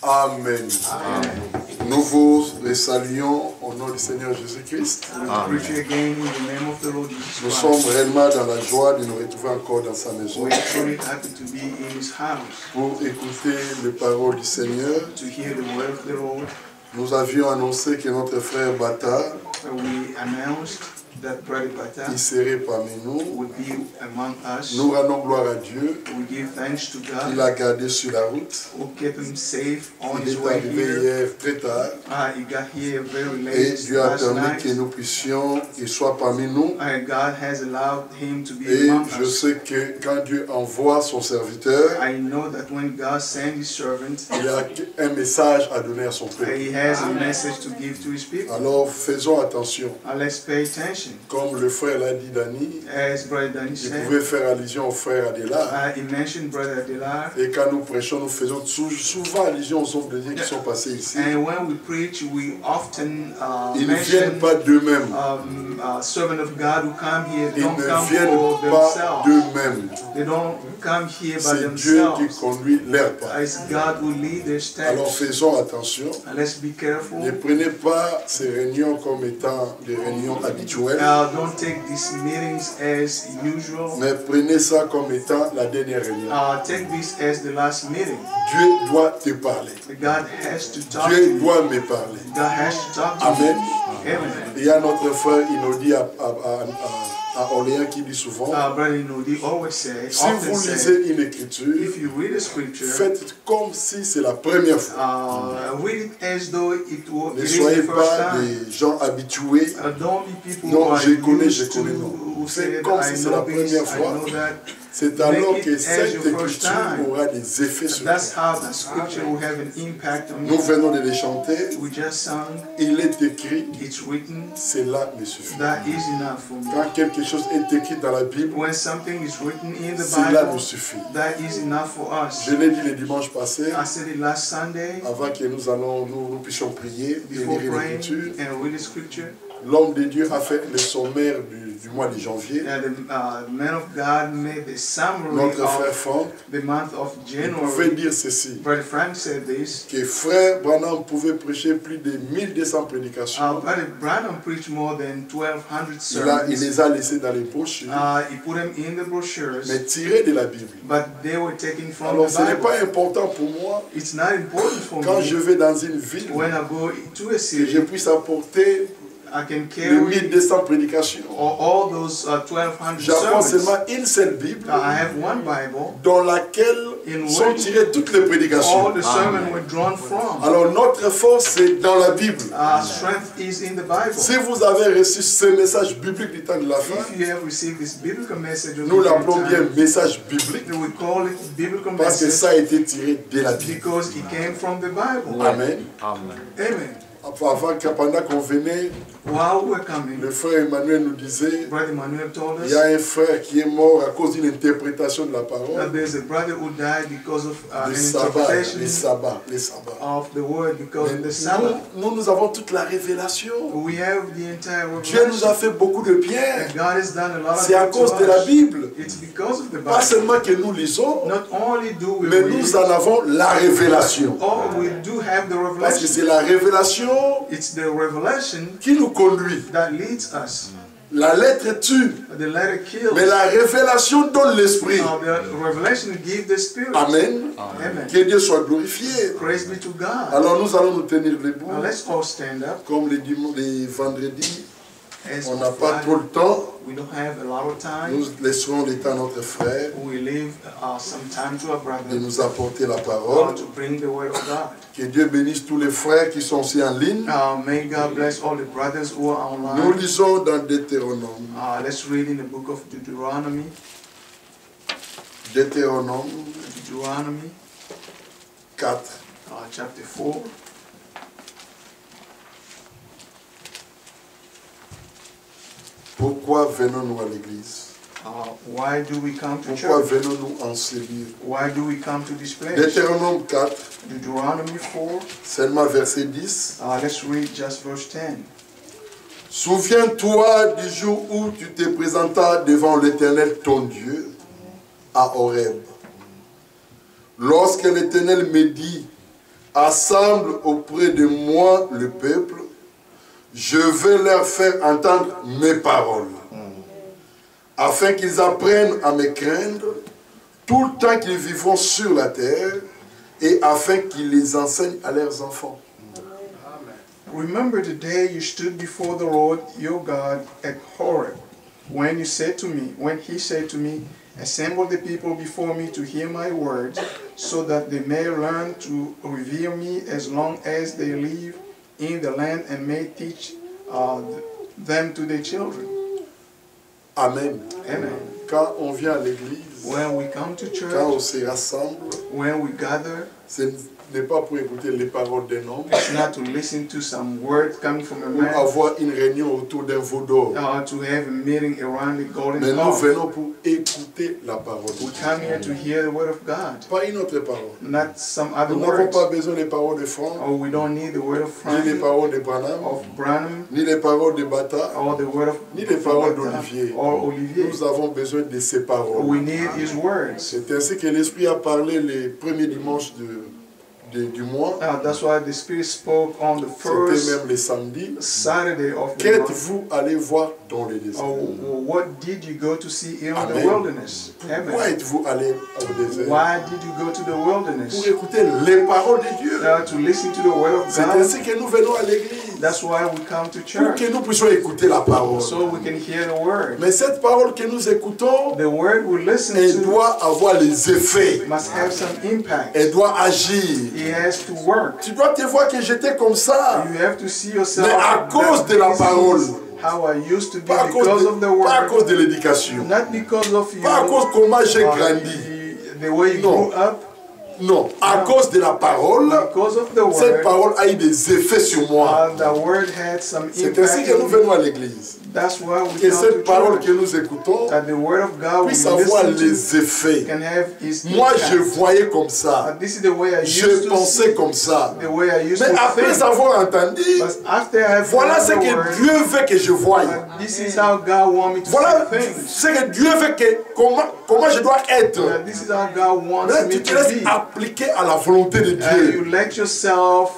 Amen. Nous vous les saluons au nom du Seigneur Jésus-Christ. Nous sommes réellement dans la joie de nous retrouver encore dans sa maison pour écouter les paroles du Seigneur. Nous avions annoncé que notre frère Bata il serait parmi nous. Nous rendons gloire à Dieu. Il a gardé sur la route. Il est arrivé hier très tard. Et Dieu a permis que nous puissions qu'il soit parmi nous. Et je sais que quand Dieu envoie son serviteur, il a un message à donner à son peuple. Alors faisons attention. Comme le frère l'a dit, Dani, il pouvait faire allusion au frère Adela. Et quand nous prêchons, nous faisons souvent allusion aux hommes de Dieu qui sont passés ici. Ils ne viennent pas d'eux-mêmes. Ils ne viennent pas d'eux-mêmes. C'est Dieu qui conduit leur pas. Alors faisons attention. Ne prenez pas ces réunions comme étant des réunions habituelles. Don't take these meetings as usual. Mais prenez ça comme étant la dernière réunion. Take this as the last meeting. Dieu doit te parler. God has to talk Dieu to you. doit me parler. God has to talk to Amen. you. Amen. Il y a notre frère, il nous dit à Orléans qui dit souvent, si vous lisez une écriture, faites comme si c'est la première fois. Ne soyez pas des gens habitués. Non, je connais, non. Faites comme si c'est la première fois. C'est alors que cette écriture aura des effets sur nous. Nous venons de les chanter. Il est écrit, cela me suffit. Quand quelque chose est écrit dans la Bible, cela nous suffit. Je l'ai dit le dimanche passé, avant que nous puissions prier et lire l'écriture. L'homme de Dieu a fait le sommaire du mois de janvier. Man of God made the summary Notre frère Franck, the month of January. Il pouvait dire ceci. Brother Frank said this. Que frère Branham pouvait prêcher plus de 1200 prédications. Brother Branham preached more than 1200 sermons. Il les a laissés dans les brochures. He put them in the brochures. Mais tirés de la Bible. But they were taken from Alors the ce Bible. n'est pas important pour moi. It's not important for quand me. je vais dans une ville, when I go to a city, que je puisse apporter I can carry les 1200 prédications. All those 1200 J'apprends sermons. seulement une seule Bible I have one Bible dans laquelle sont tirées toutes les prédications. All the sermons were drawn from. Alors notre force c'est dans la Bible. Strength is in the Bible. Si vous avez reçu ce message biblique du temps de la fin, if you have received this biblical message of nous l'appelons bien message biblique we call it biblical parce que ça a été tiré de la Bible. Because it came from the Bible. Amen. Amen. Amen. Pendant qu'on venait, le frère Emmanuel nous disait il y a un frère qui est mort à cause d'une interprétation de la parole. Les sabbats. Nous avons toute la révélation. Dieu nous a fait beaucoup de bien. C'est à cause de la Bible. Pas seulement que nous lisons, mais nous en avons la révélation. Parce que c'est la révélation qui nous conduit. La lettre tue, mais la révélation donne l'esprit. Amen. Que Dieu soit glorifié. Alors nous allons nous tenir debout. Comme les vendredis, on n'a pas trop le temps. Nous laisserons le temps à notre frère de nous apporter la parole. Que Dieu bénisse tous les frères qui sont aussi en ligne. Nous lisons dans Deutéronome. Deutéronome 4. Chapter 4. Pourquoi venons-nous à l'église? Why do we come to Pourquoi church? venons-nous en ce lieu? Why do we come to this place? Deutéronome 4. Deuteronomy 4. Seulement verset 10. Let's read just verse 10. Souviens-toi du jour où tu te présentas devant l'Éternel ton Dieu à Horeb. Lorsque l'Éternel me dit, assemble auprès de moi le peuple, je vais leur faire entendre mes paroles, afin qu'ils apprennent à me craindre tout le temps qu'ils vivront sur la terre, et afin qu'ils les enseignent à leurs enfants. Remember the day you stood before the Lord your God at Horeb, when he said to me, assemble the people before me to hear my words, so that they may learn to revere me as long as they live in the land, and may teach them to their children. Amen. Amen. Quand on vient à l'église, when we come to church, quand on se rassemble, when we gather, ce n'est pas pour écouter les paroles d'un homme, it's not to listen to some words coming from a ou man, avoir une réunion autour d'un veau d'or. To have a meeting around the golden Mais nous calf. venons pour écouter la parole. We come here to hear the word of God, Pas une autre parole. not some other Nous n'avons words. pas besoin des paroles de Franck, We don't need the word of ni les Frank, paroles de Branham, of Branham, ni les paroles de Bata, or the word of ni les paroles d'Olivier. or Olivier. Nous avons besoin de ces paroles. We need his words. C'est ainsi que l'Esprit a parlé les premiers dimanches du mois. That's why the Spirit spoke on the C'était first même les samedis. Saturday of the month. Qu'êtes-vous allé voir dans le désert? What did you go to see in the Amen. wilderness? Pourquoi Amen. êtes-vous allé au désert? Why did you go to the wilderness? Pour écouter les paroles de Dieu. To listen to the word of C'est God. ainsi que nous venons à l'église. That's why we come to Pour church, que nous puissions écouter la parole. so we can hear the word. Mais cette parole que nous écoutons, The word we listen elle to doit avoir les effets. must have some impact. Elle doit agir. It has to work. Tu dois te voir que j'étais comme ça. You have to see yourself. Mais à cause de la parole. How I used to be, Pas à cause because of the word. pas à cause de l'éducation. Not because of you. Pas à cause de comment j'ai grandi. The way you Non. grew up. Non, à cause de la parole, cette parole a eu des effets sur moi. C'est ainsi que nous venons à l'église. Que cette parole que nous écoutons puisse avoir les effets. Moi, je voyais comme ça. Je pensais comme ça. Mais après avoir entendu, voilà ce que Dieu veut que je voie. Voilà ce que Dieu veut que comment je dois être. Mais tu te laisses appliquer à la volonté de Dieu.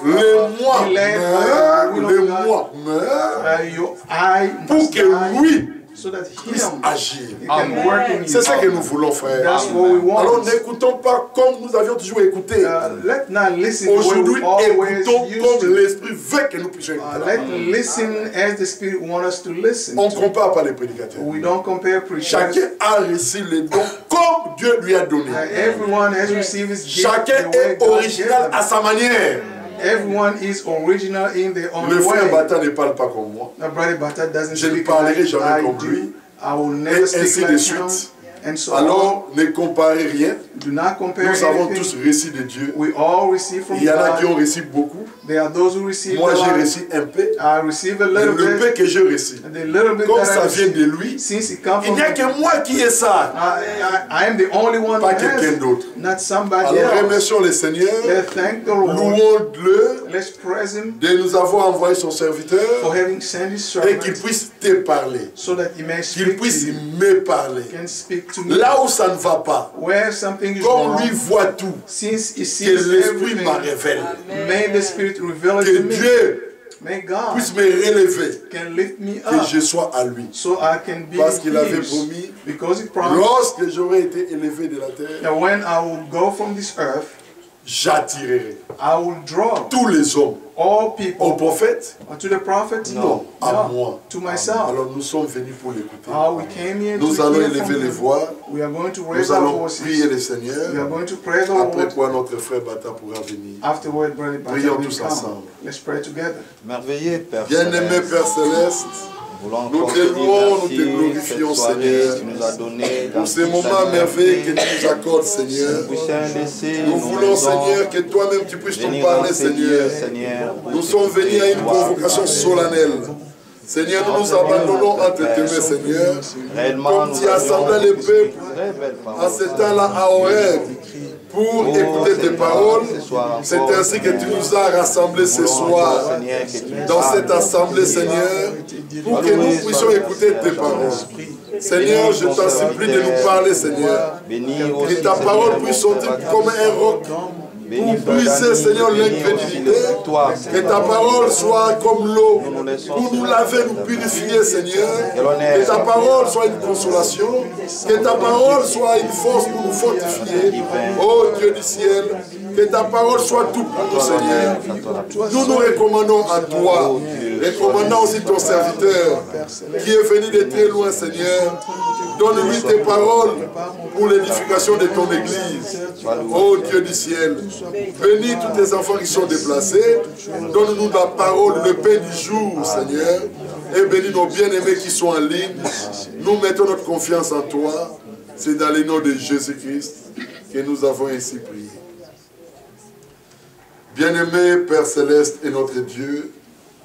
Le moi meurt pour que lui puisse agir. C'est ce que nous voulons, frère. Alors n'écoutons pas comme nous avions toujours écouté. Aujourd'hui, écoutons comme l'Esprit veut que nous puissions écouter. On ne compare pas les prédicateurs. Chacun a reçu les dons comme Dieu lui a donné. Chacun est original à sa manière. Everyone is original in their own way. Le frère Bata ne parle pas comme moi. Je ne parlerai jamais comme lui. Et ainsi de suite. Alors, ne comparez rien. Nous avons tous reçu de Dieu. Il y en a qui ont reçu beaucoup. Moi, j'ai reçu un peu. Mais le peu que j'ai reçu, comme ça vient de lui, il n'y a que moi qui ai ça. Pas quelqu'un d'autre. Alors, remercions le Seigneur. Louons-le de nous avoir envoyé son serviteur et qu'il puisse te parler. Qu'il puisse me parler. Là où ça ne va pas, comme lui voit tout, que l'Esprit m'a révélé. Que Dieu puisse me relever, que je sois à lui. Parce qu'il avait promis, lorsque j'aurai été élevé de la terre, j'attirerai tous les hommes. Au prophète? Non, à moi. Alors nous sommes venus pour l'écouter. Nous allons élever les voix. Nous allons prier le Seigneur. Après quoi notre frère Bata pourra venir. Prions tous ensemble. Merveilleux Père Bien-aimé Père Céleste, nous te louons, nous te glorifions, Seigneur, pour ces moments merveilleux que tu nous accordes, Seigneur. Nous voulons, Seigneur, que toi-même tu puisses nous parler, Seigneur. Nous sommes venus à une convocation solennelle. Seigneur, nous nous abandonnons entre tes mains, Seigneur. Comme tu as assemblé les peuples en ce temps-là à Horeb pour écouter tes paroles, c'est ainsi que tu nous as rassemblés ce soir dans cette assemblée, Seigneur, pour que nous puissions écouter tes paroles. Seigneur, je t'en supplie de nous parler, Seigneur. Que ta parole puisse sortir comme un roc pour briser, Seigneur, l'incrédulité. Que ta parole soit comme l'eau pour nous laver, nous purifier, Seigneur. Que ta parole soit une consolation. Que ta parole soit une force pour nous fortifier. Oh Dieu du ciel, que ta parole soit tout pour nous, Seigneur. Nous nous recommandons à toi. Recommandons aussi ton serviteur qui est venu de très loin, Seigneur. Donne-lui tes paroles pour l'édification de ton Église. Oh Dieu du ciel, bénis tous tes enfants qui sont déplacés. Donne-nous la parole, le pain du jour, Seigneur. Et bénis nos bien-aimés qui sont en ligne. Nous mettons notre confiance en toi. C'est dans le nom de Jésus-Christ que nous avons ainsi prié. Bien-aimé Père Céleste et notre Dieu,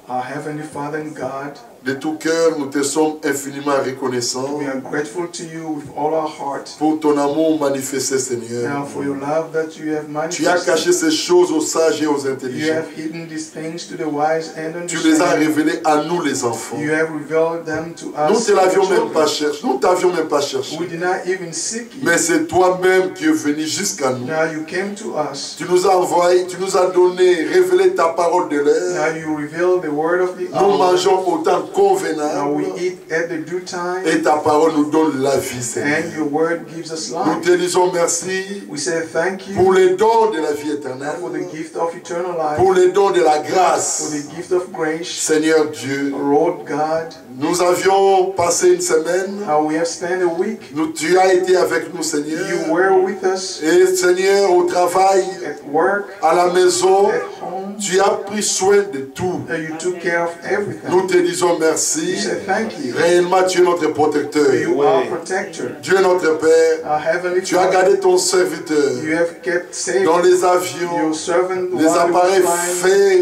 our Heavenly Father and God, de tout cœur, nous te sommes infiniment reconnaissants we are grateful to you with all our heart pour ton amour manifesté, Seigneur. now for your love that you have Tu as caché manifested. ces choses aux sages et aux You intelligents. have hidden these things to the wise and Tu les as understanding. révélés à nous, les enfants. You have revealed them to us. Nous ne l'avions children. même pas cherché. Nous ne t'avions même pas cherché. We did not even seek you. Mais c'est toi-même qui es venu jusqu'à nous. Now you came to us. Tu nous as envoyé, tu nous as donné, révélé ta parole de Now l'air. you reveal the word of the Nous hour. mangeons au temps Now convenable. we eat at the due time. Et ta parole nous donne la vie, Seigneur. And your word gives us Nous life. te disons merci We say thank you pour les dons de la vie éternelle, for the gift of eternal life. pour les dons de la For grâce. the gift of grace. Seigneur Dieu, Lord God. nous avions passé une semaine. How we have spent a week. Tu as été avec nous, Seigneur. You were with us Et Seigneur, au travail, at work, à la maison, at home. Tu as pris soin de tout. You took care of everything. Nous te disons merci. We say thank you. Réellement, tu es notre protecteur. You are protector. Dieu est notre Père. Our heavenly Tu as gardé ton serviteur. You have kept safe Dans les avions, your servant, les appareils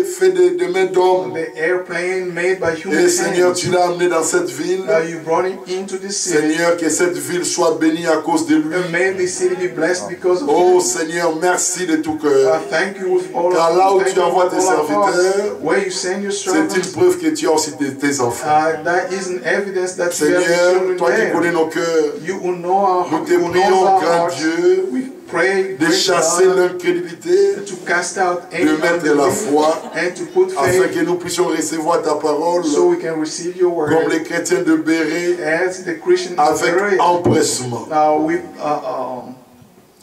faits de mains d'homme. The airplane made by human Et Seigneur, hands. tu l'as amené dans cette ville. You brought him into this city. Seigneur, que cette ville soit bénie à cause de lui. And may this city be blessed because of Oh him. Seigneur, merci de tout cœur. Thank you with all Car là où thank tu you envoies with tes all our hearts. serviteurs, Where you send your c'est servants, une preuve que tu as aussi tes enfants. that is an evidence that you have Seigneur, children toi qui there. connais nos cœurs, You will know our nous hearts. te You will know prions, our grand hearts. Dieu, We pray, de great chasser God, l'incrédulité, to cast out any de mettre la unbelief foi, and to put afin faith que nous puissions recevoir ta parole, so we can receive your word comme les chrétiens de Béret, as the Christians avec pray. empressement.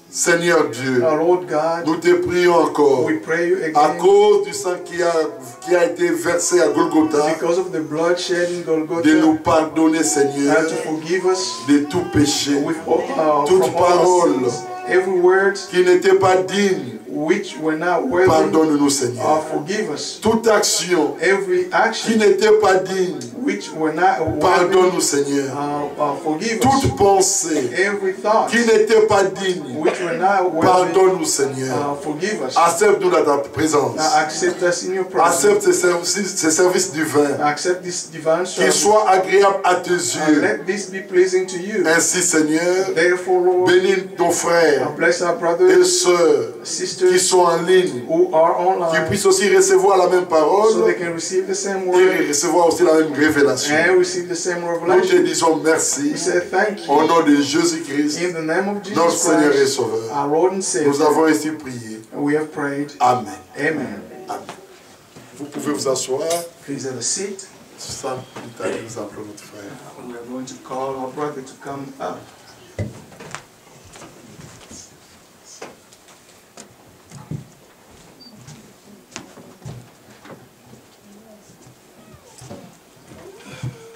Seigneur Dieu, Lord God, nous te prions encore, we pray you à again cause du sang qui a été versé à Golgotha, because of the blood shed in Golgotha, de nous pardonner, Seigneur, to forgive us de tout péché, with toute from all our parole sins. Every word qui n'était pas digne, which were not worthy, pardonne-nous, Seigneur. forgive us. Toute action Every qui action n'était pas digne, which were not worthy, pardonne-nous, Seigneur. forgive us. Toute pensée Every thought qui n'était pas digne, which were not worthy, pardonne-nous, Seigneur. forgive us. Accepte-nous dans ta présence. Accept us in your presence. Accepte ces services divins Accept this divine qui service. soient agréables à tes And yeux. let this be pleasing to you. Ainsi, Seigneur, Therefore, Lord, bénis nos frères bless our et brothers, sœurs qui sisters sont en ligne, who are qui online, puissent aussi recevoir la même so parole they can receive the same word et recevoir aussi la même révélation. and receive the same Nous te revelation. disons merci We say thank au you nom de Jésus-Christ, in the name of notre Jesus Seigneur et Christ, Sauveur. our Lord and Nous Savior. avons ainsi prié. And we have prayed. Amen. Amen. Amen. Vous pouvez vous asseoir. Please have a seat. Sans plus tarder, nous appelons notre frère. We are going to call our brother to come up.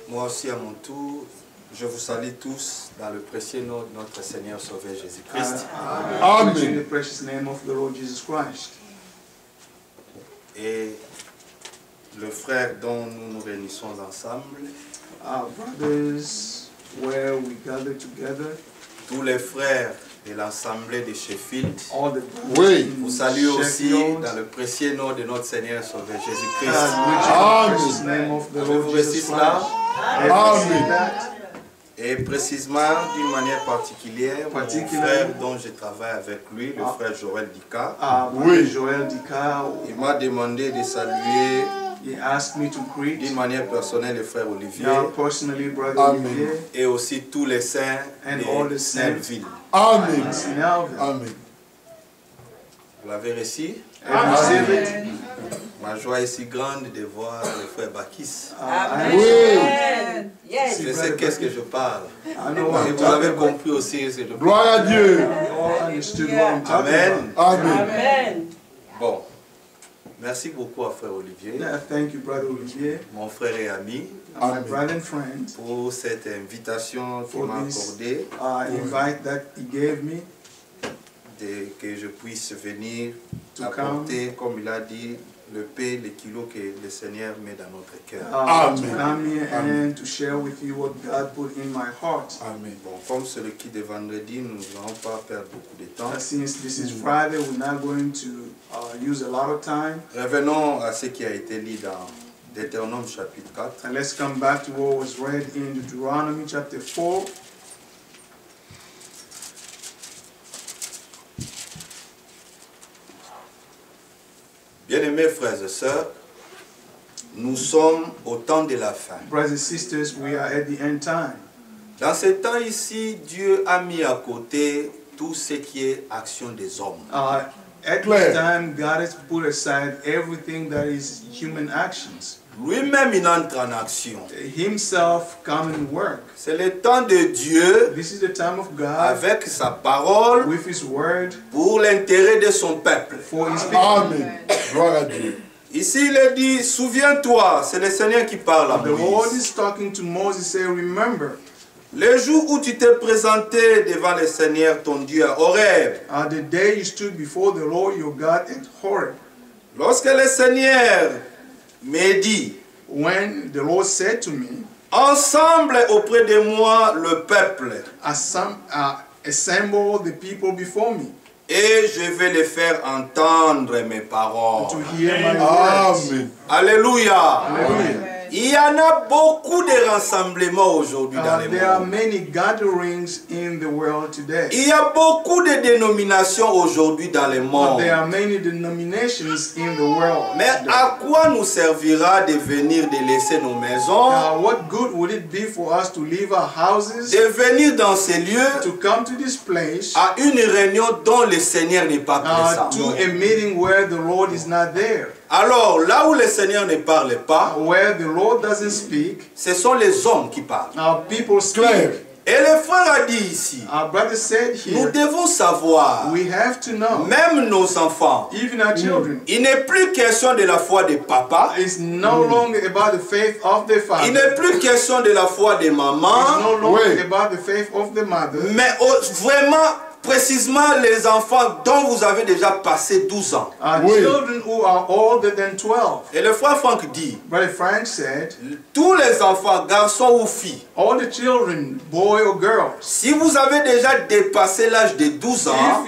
Moi aussi, à mon tour, je vous salue tous dans le précieux nom de notre Seigneur Sauveur Jésus-Christ. Amen. In the precious name of the Lord Jesus Christ. Et le frère dont nous nous réunissons ensemble, Our brothers, where we gather together, tous les frères de l'Assemblée de Sheffield, all the Oui. vous salue aussi dans le précieux nom de notre Seigneur Sauveur Jésus-Christ. Amen. Je vous récite cela. Amen. Et précisément, d'une manière particulière, mon frère dont je travaille avec lui, le frère Joël Dika, Oui. Joël Dika, il m'a demandé de saluer he asked me to greet d'une manière personnelle le frère Olivier personally brother Amen. Olivier et aussi tous les saints And all de the saints. Sainte-Ville. Amen. and Snellville. Amen. Vous l'avez reçu? And receive it. Ma joie est si grande de voir le frère Bakis. Oui. Yes. Je sais qu'est-ce que je parle. I know what Et I'm vous l'avez talking about. compris aussi. C'est le... Gloire à Dieu. We all understood what I'm talking Amen. Amen. Amen. Bon. Merci beaucoup à frère Olivier, about. Thank you, brother Olivier, mon frère et ami, my brother and friend, pour cette invitation qu'il For m'a this. accordée, invite that he gave me que je puisse venir to apporter, comme il a dit, le pain, les kilos que le Seigneur met dans notre cœur. to Amen. come here Amen. and to share with you what God put in my heart. Amen. Bon, comme c'est le qui de vendredi, nous n'allons pas perdre beaucoup de temps. Since this is Friday, we're not going to use a lot of time. Revenons à ce qui a été lu dans Deutéronome chapitre 4. And let's come back to what was read in Deuteronomy chapter 4. Bien-aimés frères et sœurs, nous sommes au temps de la fin. Brothers and sisters, we are at the end time. Dans ce temps ici, Dieu a mis à côté tout ce qui est action des hommes. At this time, God has put aside everything that is human actions. Lui-même, il entre en action. Himself come and work. C'est le temps de Dieu This is the time of God avec sa parole with His word pour l'intérêt de son peuple. for His people. Amen. Gloire à Dieu. Ici, il est dit, souviens-toi, c'est le Seigneur qui parle à The Lord Moïse. is talking to Moses, say, remember, Le jour où tu t'es présenté devant le Seigneur, ton Dieu, à Horeb, the day you stood before the Lord your God at Horeb, Lorsque le Seigneur m'a dit, when the Lord said to me, ensemble auprès de moi le peuple, assemble the people before me, et je vais les faire entendre mes paroles. to hear my words. Amen. Alléluia. Hallelujah. Il y en a beaucoup de rassemblements aujourd'hui dans le There are monde. many gatherings in the world today. Il y a beaucoup de dénominations aujourd'hui dans le monde. There are many denominations in the world. Mais à quoi nous servira de venir, de laisser nos maisons, What good would it be for us to leave our houses, de venir dans ces lieux to come to this place, à une réunion dont le Seigneur n'est pas présent? to a meeting where the Lord is not there? Alors, là où le Seigneur ne parle pas, Where the Lord doesn't speak, ce sont les hommes qui parlent. people speak. Claire. Et le frère a dit ici, Our brother said nous here, devons savoir, we have to know, même nos enfants, even our children, il n'est plus question de la foi de papa, it's no longer about the faith of the il father. n'est plus question de la foi de It's maman, no longer Oui. about the faith of the mother. mais vraiment, précisément les enfants dont vous avez déjà passé 12 ans. Oui. Children who are older than 12. Et le frère Franck dit, Brother Frank said, tous les enfants, garçons ou filles, all the children, boy or girl, si vous avez déjà dépassé l'âge de 12 ans,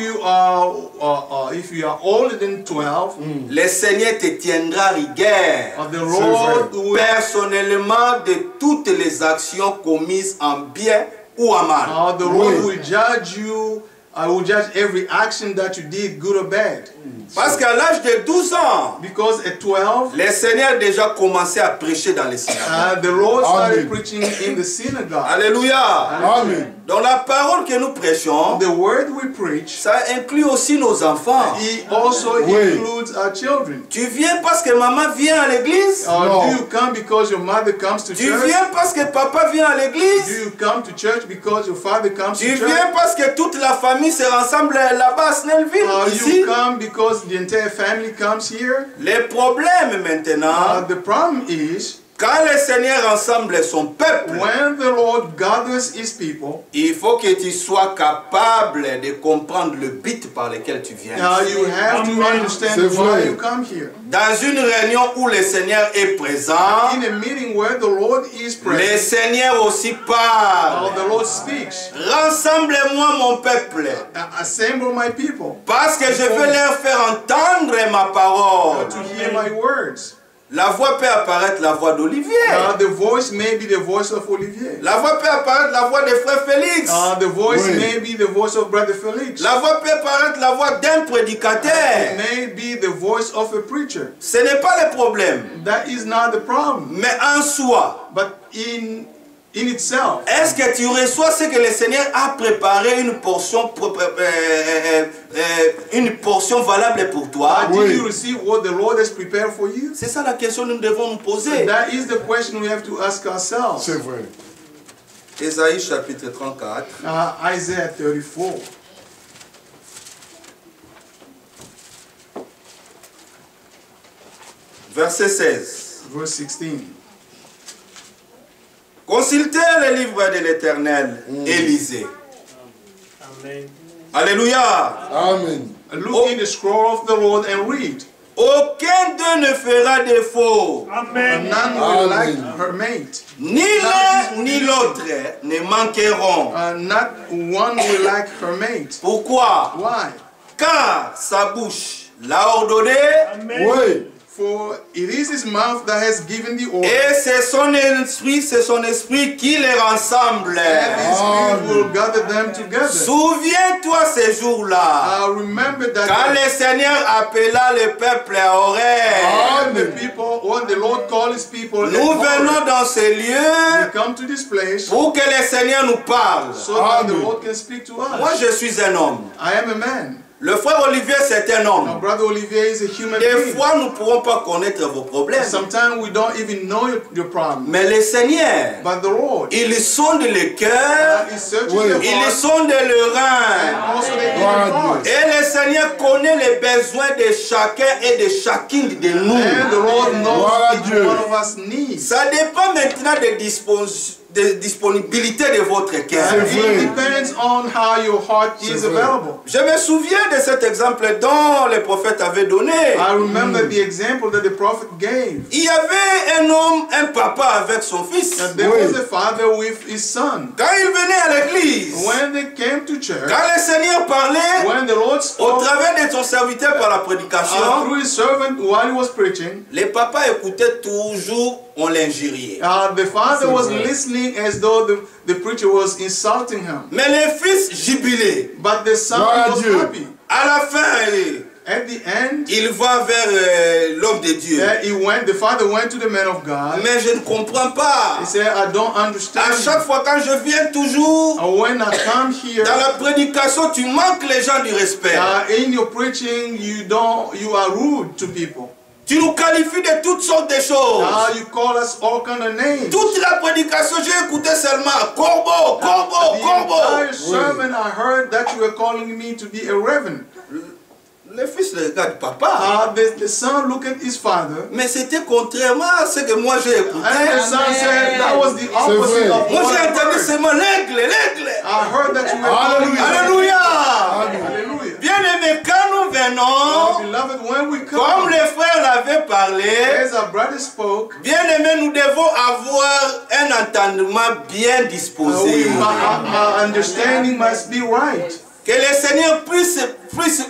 if you are older than 12, le Seigneur te tiendra rigueur the Lord will, personnellement de toutes les actions commises en bien ou en mal. the Lord will judge you. I will judge every action that you did, good or bad. Parce qu'à l'âge de 12 ans, Because at 12, le Seigneur a déjà commencé à prêcher dans les synagogues. the Lord started Amen. preaching in the synagogue. Alléluia. Amen. Donc la parole que nous prêchons, The word we preach, ça inclut aussi nos enfants. it also Oui. includes our children. Tu viens parce que maman vient à l'église? No. Do you come because your mother comes to Tu church? viens parce que papa vient à Do l'église? you come to church because your father comes Tu to church? viens parce que toute la famille se rassemble là-bas à Snellville, ici? You come because the entire family comes here? Le problème maintenant, The problem is, quand le Seigneur rassemble son peuple, when the Lord gathers his people, il faut que tu sois capable de comprendre le but par lequel tu viens. you have to understand C'est why vrai. you come here. Dans une réunion où le Seigneur est présent, In a meeting where the Lord is le present, Seigneur aussi parle. the Lord speaks. Rassemble-moi mon peuple, Assemble my people parce que je veux leur faire entendre ma parole. to hear my words. La voix peut apparaître la voix d'Olivier. The voice may be the voice of Olivier. La voix peut apparaître la voix de frère Félix. The voice Oui. may be the voice of Brother Felix. La voix peut apparaître la voix d'un It prédicateur. may be the voice of a preacher. Ce n'est pas le problème. That is not the problem. Mais en soi, But in itself, est-ce que tu reçois ce que le Seigneur a préparé, une portion valable pour toi? did Oui. you receive what the Lord has prepared for you? C'est ça la question que nous devons nous poser. That is the question we have to ask ourselves. C'est vrai. Ésaïe chapitre 34. Isaiah 34. Verset 16. Verse 16. Consultez le livre de l'Éternel et lisez. Amen. Alléluia. Amen. Look in the scroll of the Lord and read. Aucun d'eux ne fera défaut. Amen. None will Amen. like her mate. Ni l'un ni l'autre ne manqueront. Not one will like her mate. Pourquoi? Why? Car sa bouche l'a ordonné Amen. Oui. For it is his mouth that has given the order. et c'est son esprit qui les rassemble. And his spirit will gather them together. Souviens-toi ces jours-là, Remember that quand le Seigneur appela le peuple à Horeb. when the people, when the Lord called his people, Nous venons dans ces we lieux come to this place pour que le Seigneur nous parle. so that the Amen. Lord can speak to us. Moi, je suis un homme. I am a man. Le frère Olivier, c'est un Now, homme. Brother Olivier is a human Des being. fois, nous ne pourrons pas connaître vos problèmes. Sometimes we don't even know your problem. Mais le Seigneur, But the Lord, il sonde le cœur, He searches Oui. the il heart sonde le rein. and also the Gloire à inner parts. Dieu. Et le Seigneur connaît les besoins de chacun et de chacune de nous. And the Lord Gloire à knows each Dieu. one of us needs. Ça dépend maintenant des de disponibilité de votre cœur. It depends on how your heart is available. Je me souviens de cet exemple dont le prophète avait donné. I remember the example that the prophet gave. Il y avait un homme, un papa avec son fils. And there was a father with his son. Quand il venait à l'église, when they came to church, quand le Seigneur parlait, when the Lord spoke, au travers de son serviteur par la prédication, through his servant while he was preaching, les papas écoutaient toujours, on l'injuriait. The father was listening as though the preacher was insulting him. Mais le fils jubilait. But the son was happy. À la fin, at the end, il va vers l'homme de Dieu. The father went to the man of God. Mais je ne comprends pas. He said, I don't understand. À chaque fois quand je viens toujours, when I come here, dans la prédication, tu manques les gens du respect. In your preaching, you are rude to people. Tu nous qualifies de toutes sortes de choses. You call us all kind of names. Toute la prédication, j'ai écouté seulement corbeau, corbeau, corbeau. The entire sermon, I heard that you were calling me to be a reverend. Le fils regarde papa. The son looked at his father. Mais c'était contrairement à ce que moi j'ai écouté. And the son said that was the opposite of moi what j'ai I entendu heard. seulement l'aigle, l'aigle. I heard that you were calling me. Alléluia. Hallelujah. Bien-aimés, quand nous venons, Beloved, when we come, comme les frères l'avaient parlé, as our brother spoke, bien-aimés, nous devons avoir un entendement bien disposé. Our understanding must be right. Que le Seigneur puisse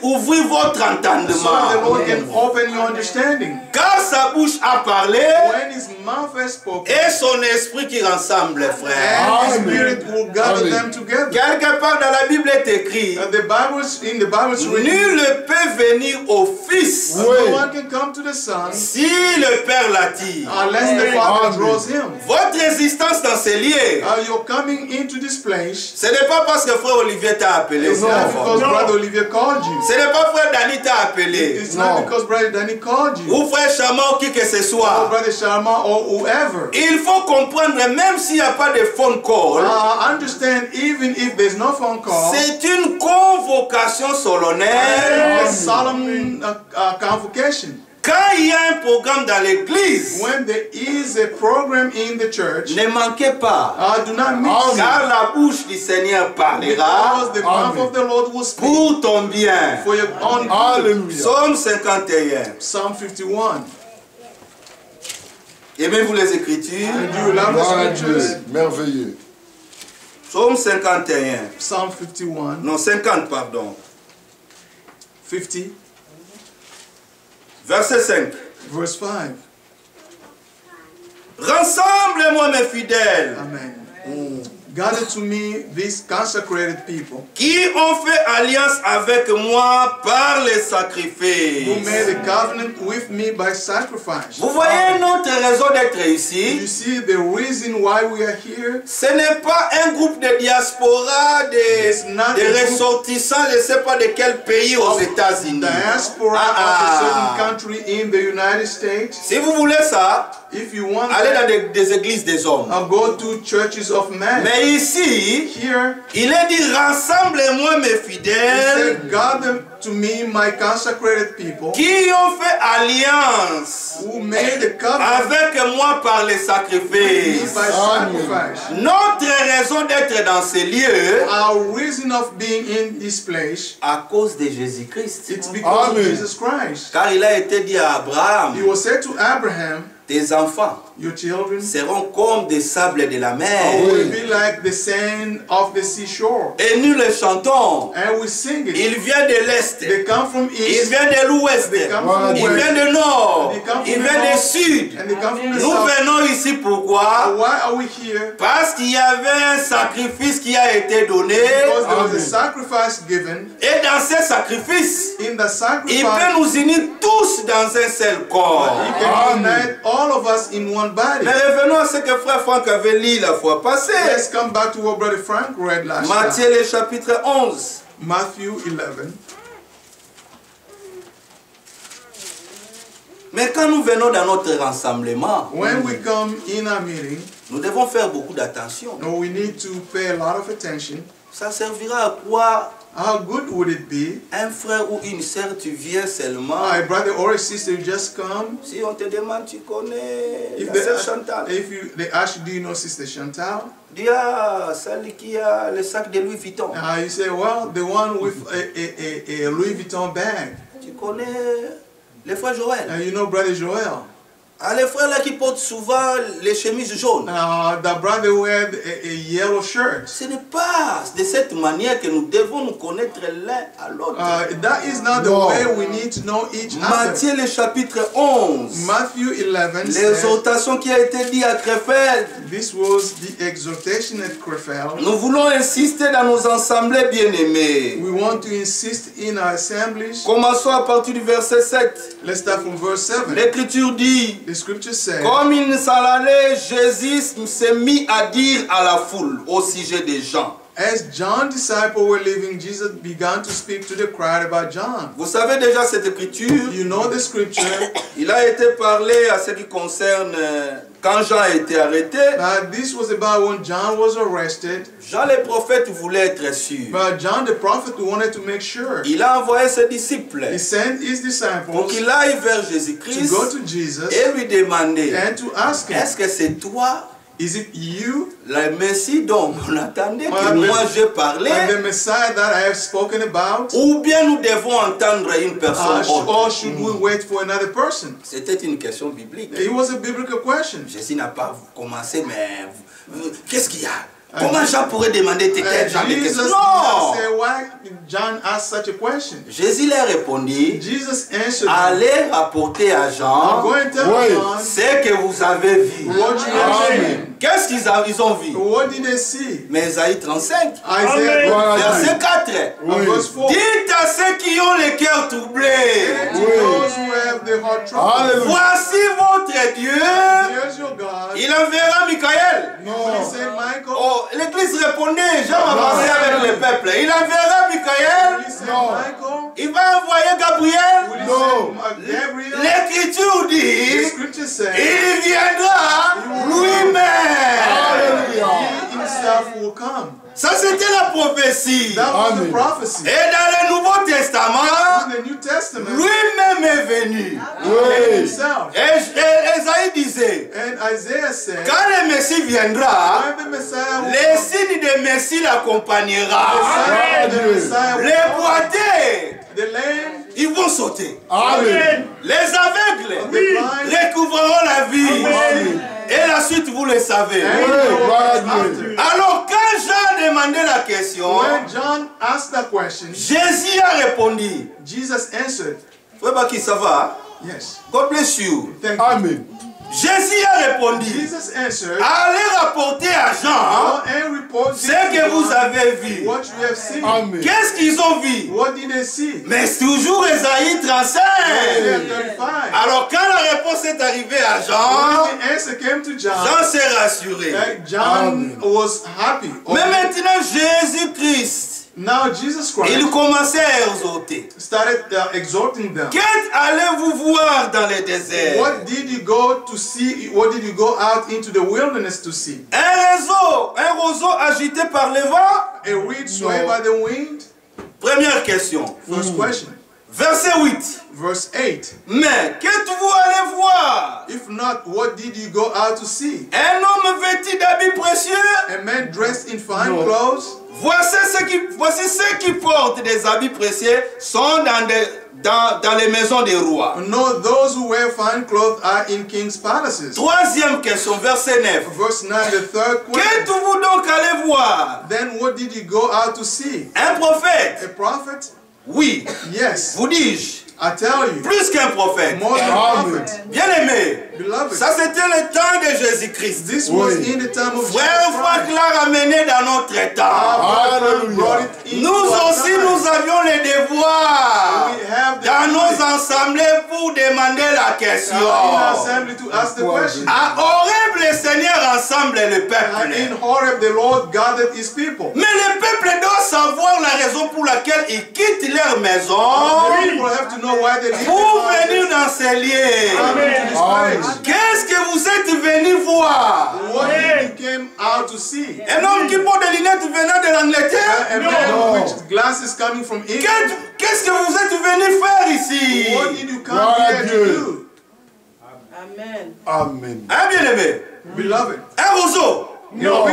ouvrir votre entendement. So the Lord can open your understanding. Car sa bouche a parlé, when his mouth has spoken, et son esprit qui rassemble les frères. And his spirit will gather them together. Quelque part dans la Bible est écrit, in the Bible it's written, nul ne peut venir au Fils no one can come to the Son si le Père l'attire. unless the Father draws him. Votre existence dans ces lieux, you're coming into this place. ce n'est pas parce que frère Olivier t'a appelé. It's not because Brother Olivier called you. Ce n'est pas frère Danny t'a appelé. It's not because Brother Danny called you. Ou frère Chama ou qui que ce Or soit. Brother Sharma or whoever. Il faut comprendre, même s'il n'y a pas de phone call, Understand, even if there's no phone call, c'est une convocation solennelle. a solemn convocation. Quand il y a un programme dans l'église, when there is a program in the church, ne manquez pas. Do not miss. Car la bouche du Seigneur parlera because the mouth of the Lord will speak pour ton bien. for your own good. Psaume 51. Psalm 51. Aimez-vous les Écritures? Do you love the scriptures? Merveilleux. Psaume 51. Psalm 51. Non, 50, pardon. 50. Verset 5. Verse 5. Rassemble-moi mes fidèles. Amen. Gather to me these consecrated people qui ont fait alliance avec moi par les sacrifices. who made a covenant with me by sacrifice. Vous voyez notre raison d'être ici? You see the reason why we are here? Ce n'est pas un groupe de diaspora, de ressortissants, je ne sais pas de quel pays aux États-Unis. Diaspora of a certain country in the United States. Si vous voulez ça, if you want allez dans des églises des hommes. I'll go to churches of men. Mais ici, here, il est dit rassemble-moi mes fidèles. Gather to me my consecrated people qui ont fait alliance who made a covenant avec moi par les sacrifices. by sacrifice. Notre raison d'être dans ces lieux, our reason of being in this place, à cause de Jésus-Christ. it's because of Jesus Christ. Car il a été dit à Abraham, He was said to Abraham, tes enfants your children seront comme des sables de la mer. will be like the sand of the seashore. Et nous les chantons. And we sing it. Il vient de l'Est. They come from Il east. vient de l'Ouest. They come from Il west. vient du Nord. They come from Il the vient du north. Sud. And they come from the Nous south. venons ici pourquoi? Why are we here? Parce qu'il y avait un sacrifice qui a été donné. Because there was a sacrifice given. Et dans ce sacrifice, In the sacrifice, il peut nous unir tous dans un seul corps. He can unite all of us in one body. Mais revenons à ce que frère Franck avait lu la fois passée. Let's come back to what Brother Frank read last Matthieu time. le chapitre 11. Matthew 11. Mais quand nous venons dans notre rassemblement, When we come in our meeting, nous devons faire beaucoup d'attention. we need to pay a lot of attention. Ça servira à quoi How good would it be? Un frère ou une sœur, tu viens seulement. A brother or a sister, you just come. Si on te demande, tu connais la sœur Chantal. They ask you, do you know Sister Chantal? Dis celle qui a le sac de Louis Vuitton. You say, well, the one with a Louis Vuitton bag. Tu connais le frère Joël. You know Brother Joel. Les frères là qui portent souvent les chemises jaunes. The brother wears a yellow shirt. Ce n'est pas de cette manière que nous devons nous connaître l'un à l'autre. That is not the way we need to know each other. Matthieu le chapitre 11. Matthew 11. L'exhortation qui a été dite à Krefeld. This was the exhortation at Krefeld. Nous voulons insister dans nos assemblées bien-aimées. We want to insist in our assemblies. Commençons à partir du verset 7. Let's start from verse 7. L'Écriture dit. The scripture says, comme il s'en allait, Jésus s'est mis à dire à la foule au sujet des gens. As John's disciples were leaving, Jesus began to speak to the crowd about John. Vous savez déjà cette écriture. You know the scripture. Il a été parlé à ce qui concerne quand Jean a été arrêté. This was about when John was arrested. Jean le prophète voulait être sûr. But John the prophet wanted to make sure. Il a envoyé ses disciples. He sent his disciples pour qu'il aille vers Jésus-Christ. To go to Jesus. Et lui demander. And to ask him. Est-ce que c'est toi? Is it you? Le Messie dont on attendait que moi j'ai parlé. The Messiah that I have spoken about? Ou bien nous devons entendre une personne autre? Or should we wait for another person? C'était une question biblique. It was a biblical question. Jésus n'a pas commencé, mais qu'est-ce qu'il y a? Comment Jean pourrait demander tel genre de questions? Non! Why John asked such a question? Jésus leur répondit, Jesus answered, allez rapporter à Jean ce que vous avez vu. Qu'est-ce qu'ils ont vu? What did they see? Mais Isaïe 35, verset 4. Dites à ceux qui ont le cœur troublé, voici votre Dieu. Il enverra Michael. Oh, l'église répondait, Jean va parler avec le peuple. Il enverra Michael. Il va envoyer Gabriel. L'écriture dit, il viendra lui-même. Ça c'était la prophétie. Et dans le Nouveau Testament, lui-même est venu. Et Isaïe disait, quand le Messie viendra, les signes de Messie l'accompagnera. Les boiteux, ils vont sauter. Amen. Les aveugles découvriront la vie. Et la suite, vous le savez. Alors, quand Jean demandait la question, Jésus a répondu. Jesus answered. Frère qui ça va? Yes. God bless you. Amen. Jésus a répondu. Jesus answered, allez rapporter à Jean ce que vous avez vu. Qu'est-ce qu'ils ont vu? Mais c'est toujours Isaïe 35. Alors quand la réponse est arrivée à Jean, Jean s'est rassuré. Mais maintenant Jésus-Christ, il commençait à exhorter. Qu'allez-vous voir dans le désert? What did you go to see? What did you go out into the wilderness to see? Un roseau agité par le vent. A reed swayed by the wind. Première question. First question. Verset 8. Verse 8. Mais qu'êtes-vous allé voir? If not, what did you go out to see? Un homme vêtu d'habits précieux. A man dressed in fine clothes. Voici ceux qui portent des habits précieux sont dans les maisons des rois. No, those who wear fine clothes are in king's palaces. Troisième question, verset 9. Verse 9, the third question. Qu'êtes-vous donc allé voir? Then what did you go out to see? Un prophète. A prophet? Oui. Yes. Vous dis-je. I tell you. Plus qu'un prophète. More than a prophet. Bien aimé. Beloved. Ça c'était le temps de Jésus-Christ. This was in the time of Frère Franck l'a ramené dans notre temps. Nous aussi nous avions le devoir dans nos assemblées pour demander la question. À Horeb le Seigneur rassemble le peuple. In Horeb the Lord gathered his people. Mais le peuple doit savoir la raison pour laquelle ils quittent leur maison pour venir dans ces lieux. Qu'est-ce que vous êtes venu voir? What you came out to see? Un homme qui porte des lunettes venant de l'Angleterre? glasses coming from England. Qu'est-ce que vous êtes venu faire ici? What did you come here to do? Amen. Amen. Hein, bien-aimé? Beloved. Un roseau? No.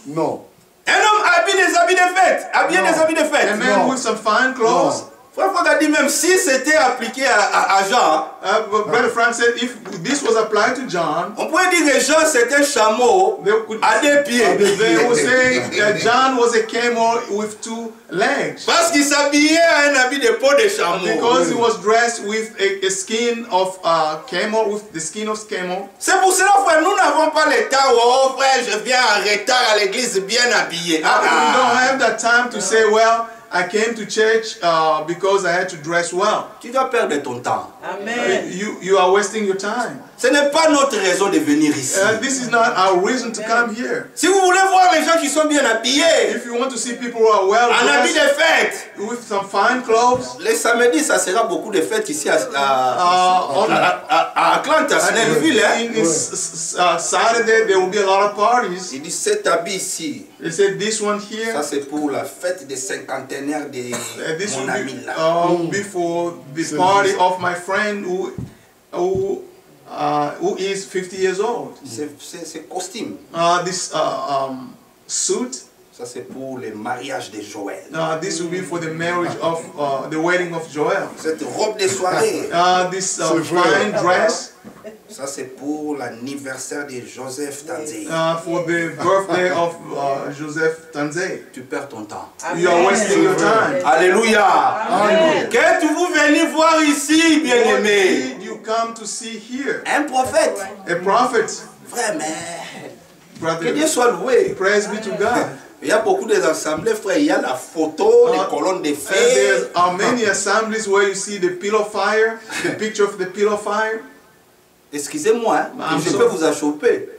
Non. Un homme habille des habits de fête. Habillé des habits de fête. A man with some fine clothes. Frère Franck a dit même si c'était appliqué à Jean. Brother Frank said if this was applied to John, on pourrait dire que Jean c'était un chameau à deux pieds. They would say that John was a camel with two legs. Parce qu'il s'habillait à un habit de peau de chameau. Because he was dressed with a skin of camel, with the skin of camel. C'est pour cela, frère, nous n'avons pas le temps. Oh frère, je viens en retard à l'église bien habillé. We don't have that time to say, well, I came to church because I had to dress well. Tu dois perdre ton temps. Amen. You are wasting your time. Ce n'est pas notre raison de venir ici. This is not our reason to come here. Si vous voulez voir les gens qui sont bien habillés, if you want to see people who are well en habit de fête, with some fine clothes, les samedis, ça sera beaucoup de fêtes ici à Atlanta, Snellville. Saturday there will be a lot of parties. Il dit cet habit ici. They said this one here. Ça c'est pour la fête des cinquantenaires de mon ami là. Before the party of my friend who is 50 years old. C'est costume. This suit. Ça c'est pour le mariage de Joël. This will be for the marriage of the wedding of Joel. Cette robe de soirée. This fine dress. Ça c'est pour l'anniversaire de Joseph Tanzé. For the birthday of Joseph Tanzé. Tu perds ton temps. You are wasting your time. Alléluia. Qu'êtes-vous venu voir ici, bien-aimé? What did you come to see here? Un prophète. A prophet. Vraiment. Brother, que Dieu soit loué. Praise be to God. Il y a beaucoup d'assemblées, frère. Il y a la photo, les colonnes de feu. There are many assemblies where you see the pillar of fire, the picture of the pillar of fire. Excusez-moi, je peux vous achoper.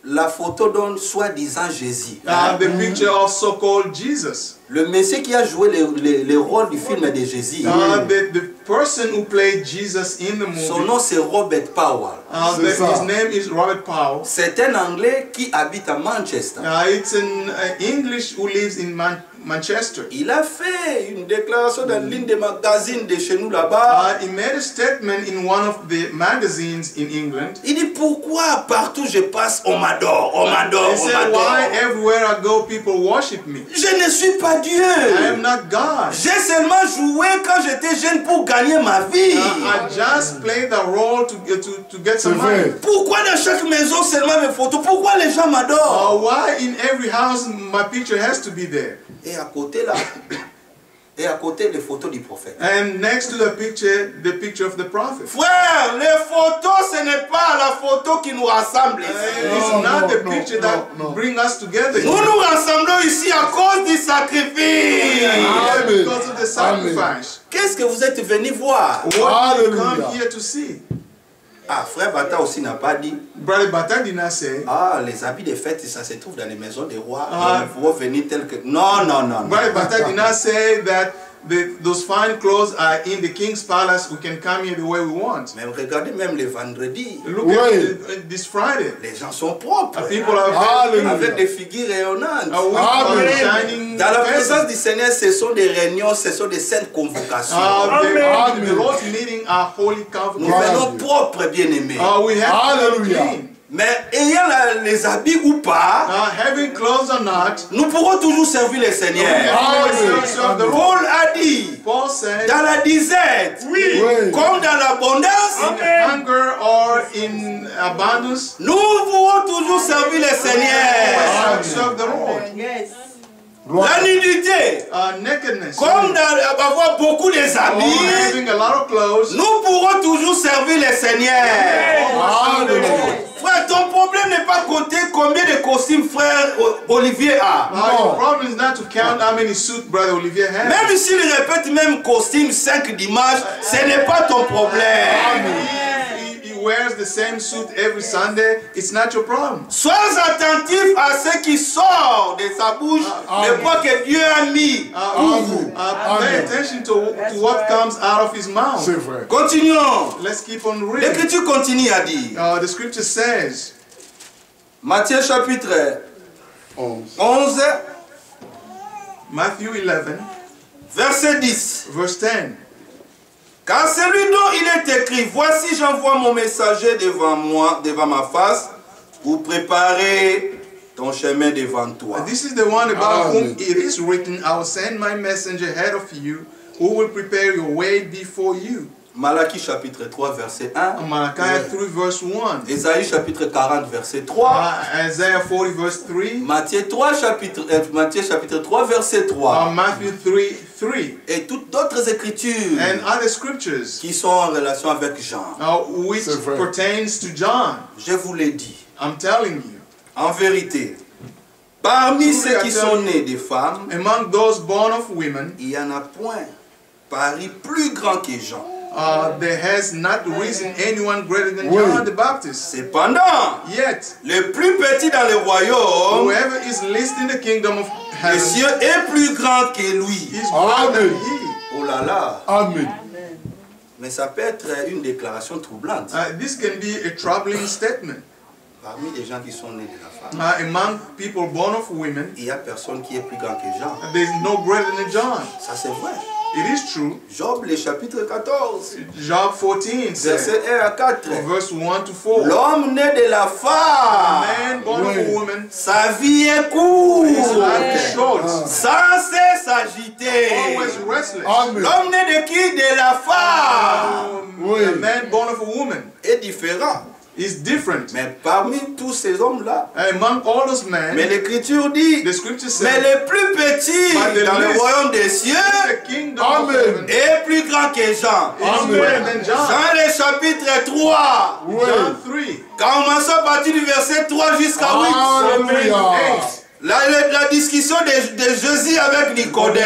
La photo donne soi-disant Jésus. The picture of so-called Jesus. Le monsieur qui a joué le rôle du film de Jésus. The person who played Jesus in the movie. Son nom c'est Robert Powell. His name is Robert Powell. C'est un Anglais qui habite à Manchester. It's an English who lives in Manchester. Il a fait une déclaration dans l'une des magazines de chez nous là-bas. He made a statement in one of the magazines in England. Il dit pourquoi partout je passe on m'adore, on m'adore, He said why everywhere I go people worship me. Je ne suis pas Dieu. I am not God. J'ai seulement joué quand j'étais jeune pour gagner ma vie. I just played the role to get some money. Pourquoi dans chaque maison seulement mes photos? Pourquoi les gens m'adorent? Why in every house my picture has to be there? Et à côté là, et à côté les photos du prophète. And next to the picture of the prophet. Frère, les photos ce n'est pas la photo qui nous rassemble. It's not the picture that bring us together. Nous nous rassemblons ici à cause du sacrifice. Because of the sacrifice. Qu'est-ce que vous êtes venu voir? What did you come here to see? Ah, frère Bata aussi n'a pas dit. Brother Bata did not say. Ah, les habits de fête, ça se trouve dans les maisons des rois. Ils vont venir tel que. Non, non, non. Brother Bata did not say that those fine clothes are in the king's palace. We can come here the way we want. Mais regardez même les vendredis. Look at this Friday. Les gens sont propres. People are avec des figures rayonnantes. Shining. Dans la présence du Seigneur, ce sont des réunions, ce sont des saintes convocations. The Lord's meeting are holy convocations. Nous venons propres, bien-aimés. We have to be clean. Mais ayant les habits ou pas, having clothes or not, nous pourrons toujours servir le Seigneur. Paul a dit, dans la disette, comme dans l'abondance, in hunger or in abundance, nous pourrons toujours servir le Seigneur. Serve the Lord. La nudité, nakedness, comme avoir beaucoup des habits, nous pourrons toujours servir le Seigneur. Frère, ton problème n'est pas compter combien de costumes frère Olivier a. Your problem is not to count how many suits brother Olivier has. Même s'il répète même costume 5 dimanches, ce n'est pas ton problème. He wears the same suit every Sunday, it's not your problem. Sois attentif à ce qui sort de sa bouche, de quoi que Dieu a mis pour vous. Pay attention to what comes out of his mouth. Continuons. Let's keep on reading. L'Écriture continue à dire. The scripture says, Matthieu chapitre 11. Matthew 11, verset 10. verse 10. Car celui dont il est écrit, voici j'envoie mon messager devant moi, devant ma face, pour préparer ton chemin devant toi. This is the one about whom it is written, I will send my messenger ahead of you, who will prepare your way before you. Malachie chapitre 3 verset 1. Malachi 3 verse 1. Ésaïe chapitre 40 verset 3. Isaiah 40 verse 3. Matthieu chapitre 3 verset 3. Matthew 3. Et toutes d'autres écritures And other scriptures qui sont en relation avec Jean. which pertains to John. Je vous l'ai dit. I'm telling you. En vérité, parmi ceux qui sont nés des femmes, among those born of women, il n'y en a point pari plus grand que Jean. There has not risen anyone greater than John the Baptist. Cependant, Yet, le plus petit dans le royaume, whoever is least in the kingdom of les heaven cieux est plus grand que lui. is greater than he. Oh là là. Amen. Mais ça peut être une déclaration troublante. This can be a troubling statement. Parmi les gens qui sont nés de la femme, Among people born of women, il n'y a personne qui est plus grand que Jean. there is no greater than John. Ça c'est vrai. It is true. Job, le chapitre 14, Job 14 says, verset 1 à 4. verse 1 to 4. L'homme né de la A femme, man born of a woman, sa vie est courte, his life is short, sans cesse agité. always restless. L'homme né de qui? De la femme. A man born of a woman est différent. is different. Mais parmi tous ces hommes-là, Among all those men, mais l'Écriture dit, the scripture mais says, le plus petit dans le royaume des cieux the kingdom of heaven est plus grand que Jean. is greater than John. Jean le chapitre 3, John 3. commençons à partir du verset 3 jusqu'à 8. La discussion de Jésus avec Nicodème.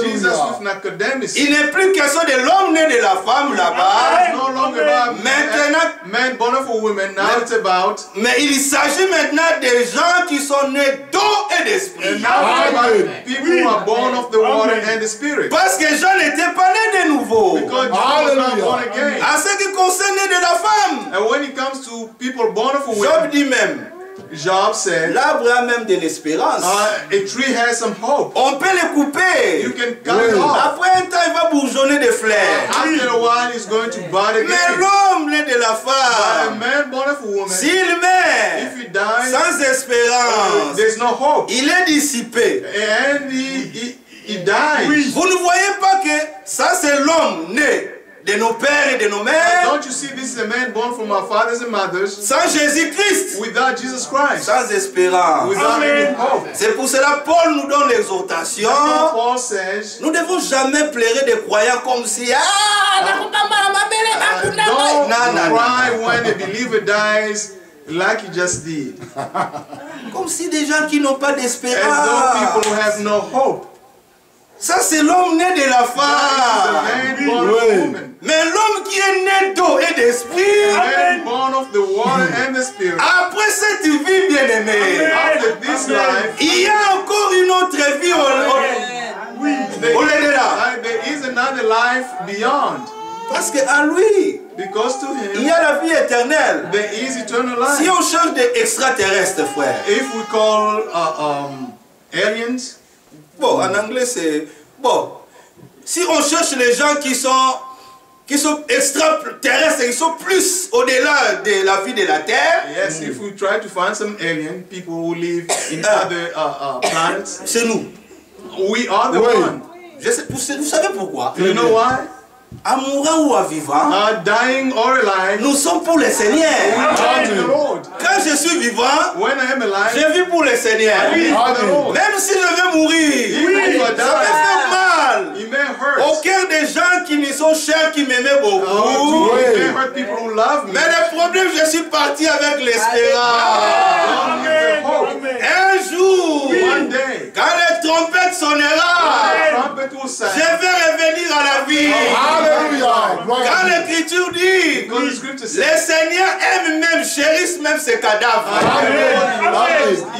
Jesus with Nicodemus. Il n'est plus question de l'homme né de la femme là-bas. It's no longer about Maintenant, man born of a woman. Now it's about. mais il s'agit maintenant des gens qui sont nés d'eau et d'esprit. And now it's about people who are born of the water and the spirit. Parce que Jean n'était pas né de nouveau. Because John was not born again. En ce qui concerne né de la femme, And when it comes to people born of a woman, Job dit même, Job said, l'arbre a même de l'espérance. a tree has some hope. On peut le couper. You can cut it off. Après un temps, il va bourgeonner de fleurs. After a while, it's going to bud Mais again. l'homme né de la But a femme, man born of a woman, s'il meurt if he dies, sans espérance, there's no hope. il est dissipé. And he dies. Vous ne voyez pas que ça c'est l'homme né de nos pères et de nos mères Don't you see this is a man born from our fathers and mothers sans Jésus-Christ, without Jesus Christ, sans espérance. without any hope? C'est pour cela Paul nous donne l'exhortation. Paul says, Nous ne devons jamais pleurer des croyants comme si don't cry when a believer dies like you just did. comme si des gens qui n'ont pas As though d'espérance. people who have no hope. Ça c'est l'homme né de la That is a femme. man born of a woman. Mais l'homme qui est né d'eau et d'esprit, A man born of the water and the spirit. après cette vie bien-aimée, After this life, il y a encore une autre vie au lieu de là. there is another life beyond. Parce qu'à lui, Because to il y him, a la vie éternelle. there is eternal Si life. on cherche des extraterrestres, frère, If we call aliens, bon, en anglais c'est... Bon, si on cherche les gens qui sont extraterrestres, qui sont plus au-delà de la vie de la Terre, yes, if we try to find some alien people who live in other planets, c'est nous. we are the one. Vous savez pourquoi? You know why? À mourir ou à vivant, Dying or alive, nous sommes pour le Seigneur. we are to the Lord. Quand je suis vivant, When I am alive, je vis pour le Seigneur. I live for the Lord. Même si je vais mourir, Even if I ça me fait die, mal. it may hurt. Au cœur des gens qui me sont chers, qui m'aimaient beaucoup. It may hurt people who love me. Mais le problème, je suis parti avec l'espérance. Don't give them hope. Un jour, One day, quand les trompettes sonnera, the trumpet will je sound. vais revenir à la vie. Hallelujah. Quand l'Écriture dit, Because the scripture says, les seigneurs aiment même, chérissent même ses cadavres.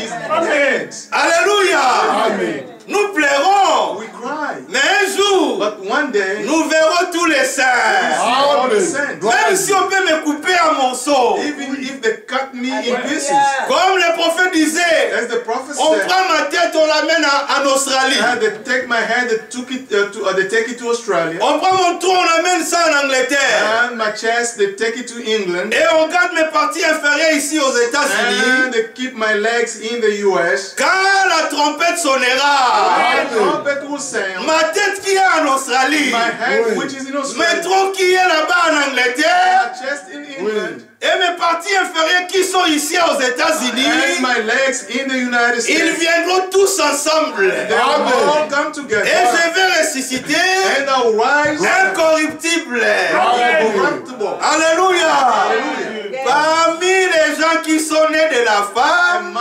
is dead. Alléluia. Amen. Nous pleurons, We cry. mais un jour, But one day, nous verrons tous les saints. all the saints, Même si on peut me couper à morceaux, even if they cut me in pieces, comme le prophète disait, as the prophet on said, prend ma tête, on l'amène en Australie. They take my hand, they take it to Australia. On prend mon tronc, on amène ça en Angleterre. And my chest, they take it to England. Et on garde mes parties inférieures ici aux États-Unis. And they keep my legs in the US. Quand la trompette sonnera, The trumpet will sound. ma tête qui est en Australie, My head, which is in Australia. mes troncs qui est là-bas en Angleterre, My chest in England. et mes parties inférieures qui sont ici aux États-Unis, And my legs in the United States. ils viendront tous ensemble. They all come together. Et je vais ressusciter And I'll rise incorruptible. incorruptible. Alléluia. Parmi les gens qui sont nés de la femme,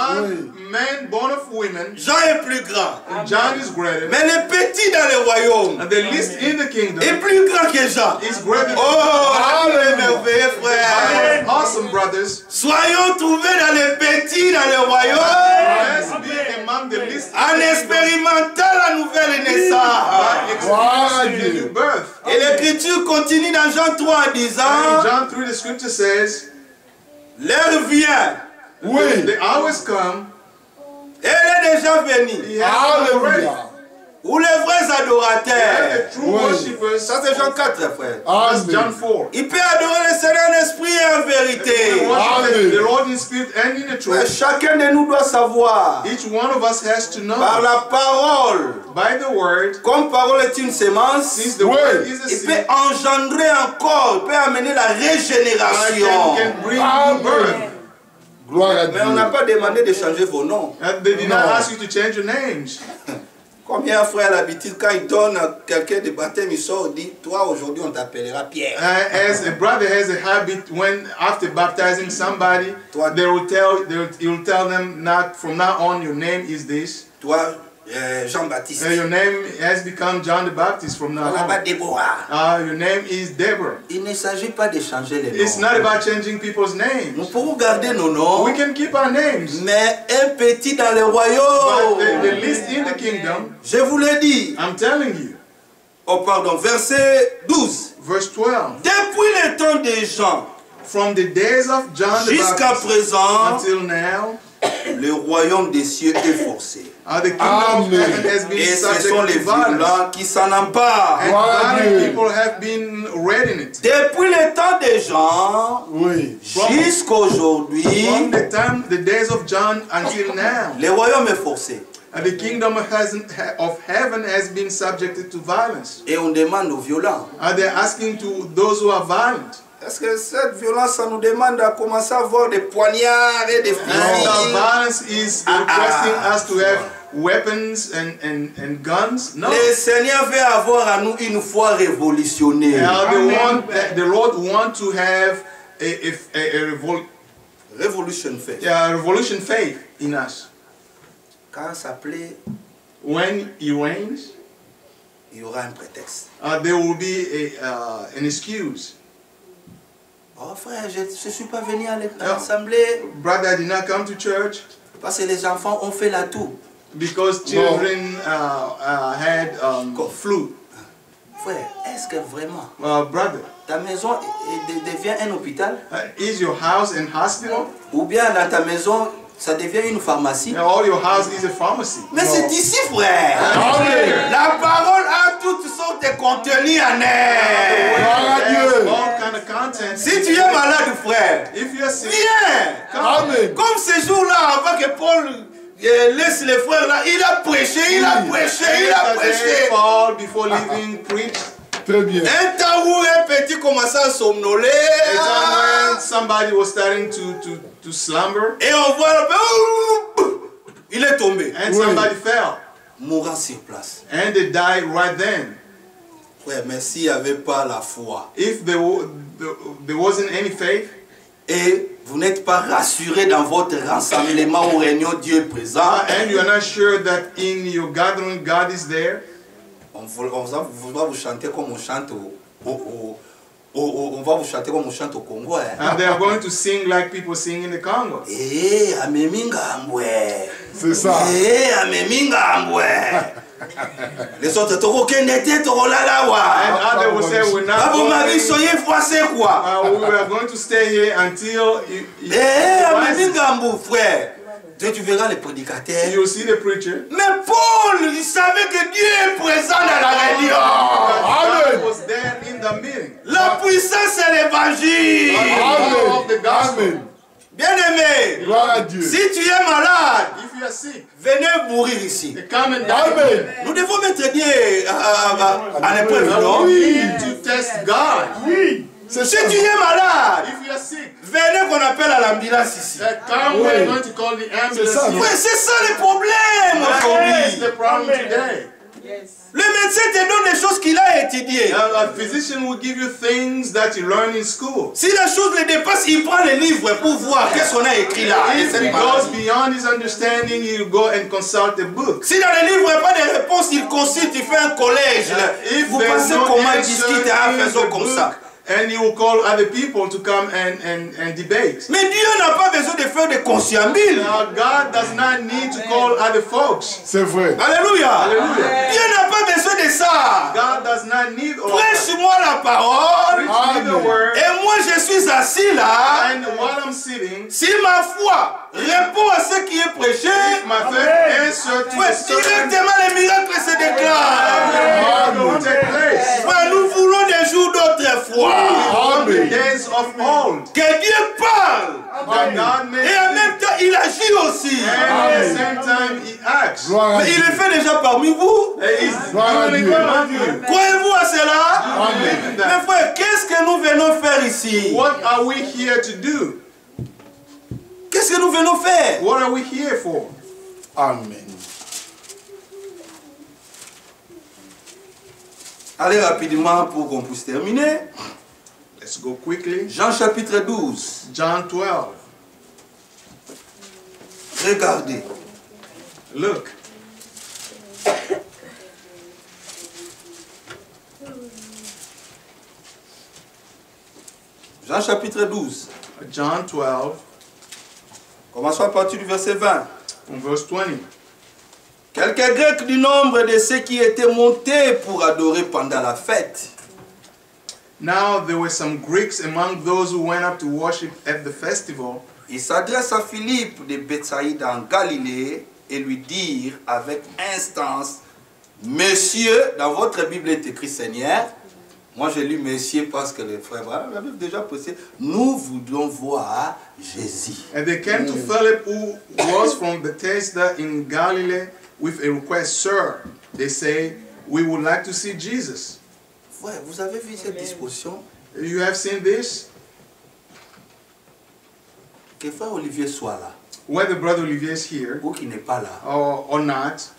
Man born of women, Jean est plus grand. and John is greater. Mais les petits dans le royaume And the least in the kingdom est plus grand que Jean. is greater. Oh, les merveilleux frères. Awesome brothers. Soyons trouvés dans les petits dans le royaume Let's be among the least en expérimentant la nouvelle naissance. experiencing the new birth. Et l'écriture continue dans Jean 3 en And disant, John 3, the scripture says, l'heure vient. the hours come. Elle est déjà venue. He has already. Où les vrais And adorateurs. the true worshippers. Ça c'est Jean 4, frère. That's John 4. Il peut adorer le Seigneur en esprit et en vérité. Worship the Lord in spirit and in the Mais truth. chacun de nous doit savoir, Each one of us has to par know la parole, by the word, comme parole est une sémence, since the word is a il peut seed, engendrer encore, il peut amener la régénération. can bring new birth. Gloire à Mais on n'a Dieu. pas demandé de changer vos noms. And they did not ask you to change your names. Combien de frères l'habitude, quand il donne à quelqu'un de baptême, il sort, il dit, toi aujourd'hui on t'appellera Pierre. As a brother has a habit, when after baptizing somebody, he'll tell them, not from now on your name is this. Toi, Jean-Baptiste. Your name has become John the Baptist from now Là-bas, on. Déborah. Your name is Deborah. Il ne s'agit pas de changer les It's noms. not about changing people's names. Nous pouvons garder nos noms, We can keep our names, mais un petit dans le but royaume. the least in the kingdom, Je vous l'ai dit. I'm telling you. Oh pardon, verset 12. Verse 12. Depuis le temps des gens From the days of John the jusqu'à Baptist présent, until now, le royaume des cieux est forcé. the kingdom of heaven has been Et ce sont les subject to violence. violents qui s'en emparent. And violent people have been reading it. Depuis le temps des gens Oui. jusqu'aujourd'hui, From the days of John until now, le royaume est forcé. the kingdom of heaven has been subjected to violence. Et on demande aux violents. They're asking to those who are violent. Est-ce que cette violence, ça nous demande à commencer à avoir des poignards et des And fusils? violence is requesting us to have weapons and guns. No. Le Seigneur veut avoir à nous une foi révolutionnée. The Lord want to have a Revolution faith. revolution faith in us. Quand ça plaît, When He reigns, il y aura un prétexte. there will be an excuse. Oh frère, je ne suis pas venu à l'assemblée Brother, I did not come to church parce que les enfants ont fait la toux. because children had flu. Frère, est-ce que vraiment Brother, ta maison devient un hôpital? is your house an hospital? Ou bien dans ta maison, ça devient une pharmacie? Or your house is a pharmacy? Mais c'est ici, frère. La parole a toutes sortes de contenus en elle. All kind of content. Si tu es malade, frère, If you're sick, viens. Amen. Comme ce jour-là, avant que Paul laisse les frères là, il a prêché, il a prêché, il a prêché. Paul, before leaving, preached. Très bien. Un temps où un petit commençait à somnoler. A time when somebody was starting to slumber, Et on voit, il est tombé. and somebody fell, Mourant sur place. and they died right then. Frère, mais s'il n'y avait pas la foi, If there wasn't any faith, et vous n'êtes pas rassuré dans votre rassemblement ou réunion, Dieu est présent, and you are not sure that in your gathering God is there, on va vous chanter comme on chante on va vous chanter comme on chante au Congo. and they are going to sing like people sing in the Congo. Eh, amemingambwe. C'est ça. Eh, amemingambwe. Les autres toko kenete toko And lalawa. others will say, we're not Abo mabi going, soye fwase quoi. we are going to stay here until Eh, amemingambwe, frère. Tu verras les prédicateurs. You see the preacher. Mais Paul, il savait que Dieu est présent dans la réunion. God was there in the meeting. La puissance c'est l'évangile. Amen. Bien-aimé, gloire à Dieu. Si tu es malade, if you are sick, venez mourir ici. Amen. Nous devons mettre Dieu à l'épreuve, non? We need to test God. Oui. Si tu es malade, if you are sick, venez qu'on appelle à l'ambulance ici. We're going to call the ambulance. Oui, c'est ça le problème aujourd'hui. The problem today. Le médecin te donne des choses qu'il a étudiées. A physician will give you things that you learn in school. Si la chose le dépasse, il prend les livres pour voir qu'est-ce qu'on a écrit là. If it goes beyond his understanding, he'll go and consult the book. Si dans les livres il n'y a pas de réponse, il consulte, il fait un collège. Vous pensez comment il discute en faisant comme ça? And he will call other people to come and debate. Mais Dieu n'a pas besoin de faire des conciliables. God does not need to call other folks. C'est vrai. Alléluia. Hallelujah. Dieu n'a pas besoin de ça. God does not need all Prêche-moi la parole. Preach me the word. Et moi je suis assis là. And while I'm sitting, si ma foi répond à ce qui est prêché, my faith answer directement les miracles se déclarent. Nous voulons des jours d'autrefois. Que Dieu parle. Et en même temps, il agit aussi. Mais il le fait déjà parmi vous. Croyez-vous à cela? Mes frères, qu'est-ce que nous venons faire ici? What are we here to do? Qu'est-ce que nous venons faire? What are we here for? Amen. Allez rapidement pour qu'on puisse terminer. Let's go quickly. Jean chapitre 12. John 12. Regardez. Look. Jean chapitre 12. John 12. Commençons à partir du verset 20. From verse 20. Quelques Grecs du nombre de ceux qui étaient montés pour adorer pendant la fête. Now there were some Greeks among those who went up to worship at the festival. Ils s'adressent à Philippe de Bethsaïde en Galilée et lui dirent avec instance, Monsieur, dans votre Bible est écrit Seigneur. Moi je lis Monsieur parce que les frères l'avaient déjà posé. Nous voudrions voir Jésus. And they came to Philip, who was from Bethsaida in Galilee, with a request, Sir, they say, we would like to see Jesus. Ouais, vous avez vu cette disposition? You have seen this? Que frère Olivier soit là. Whether Brother Olivier is here ou qui n'est pas là, or not,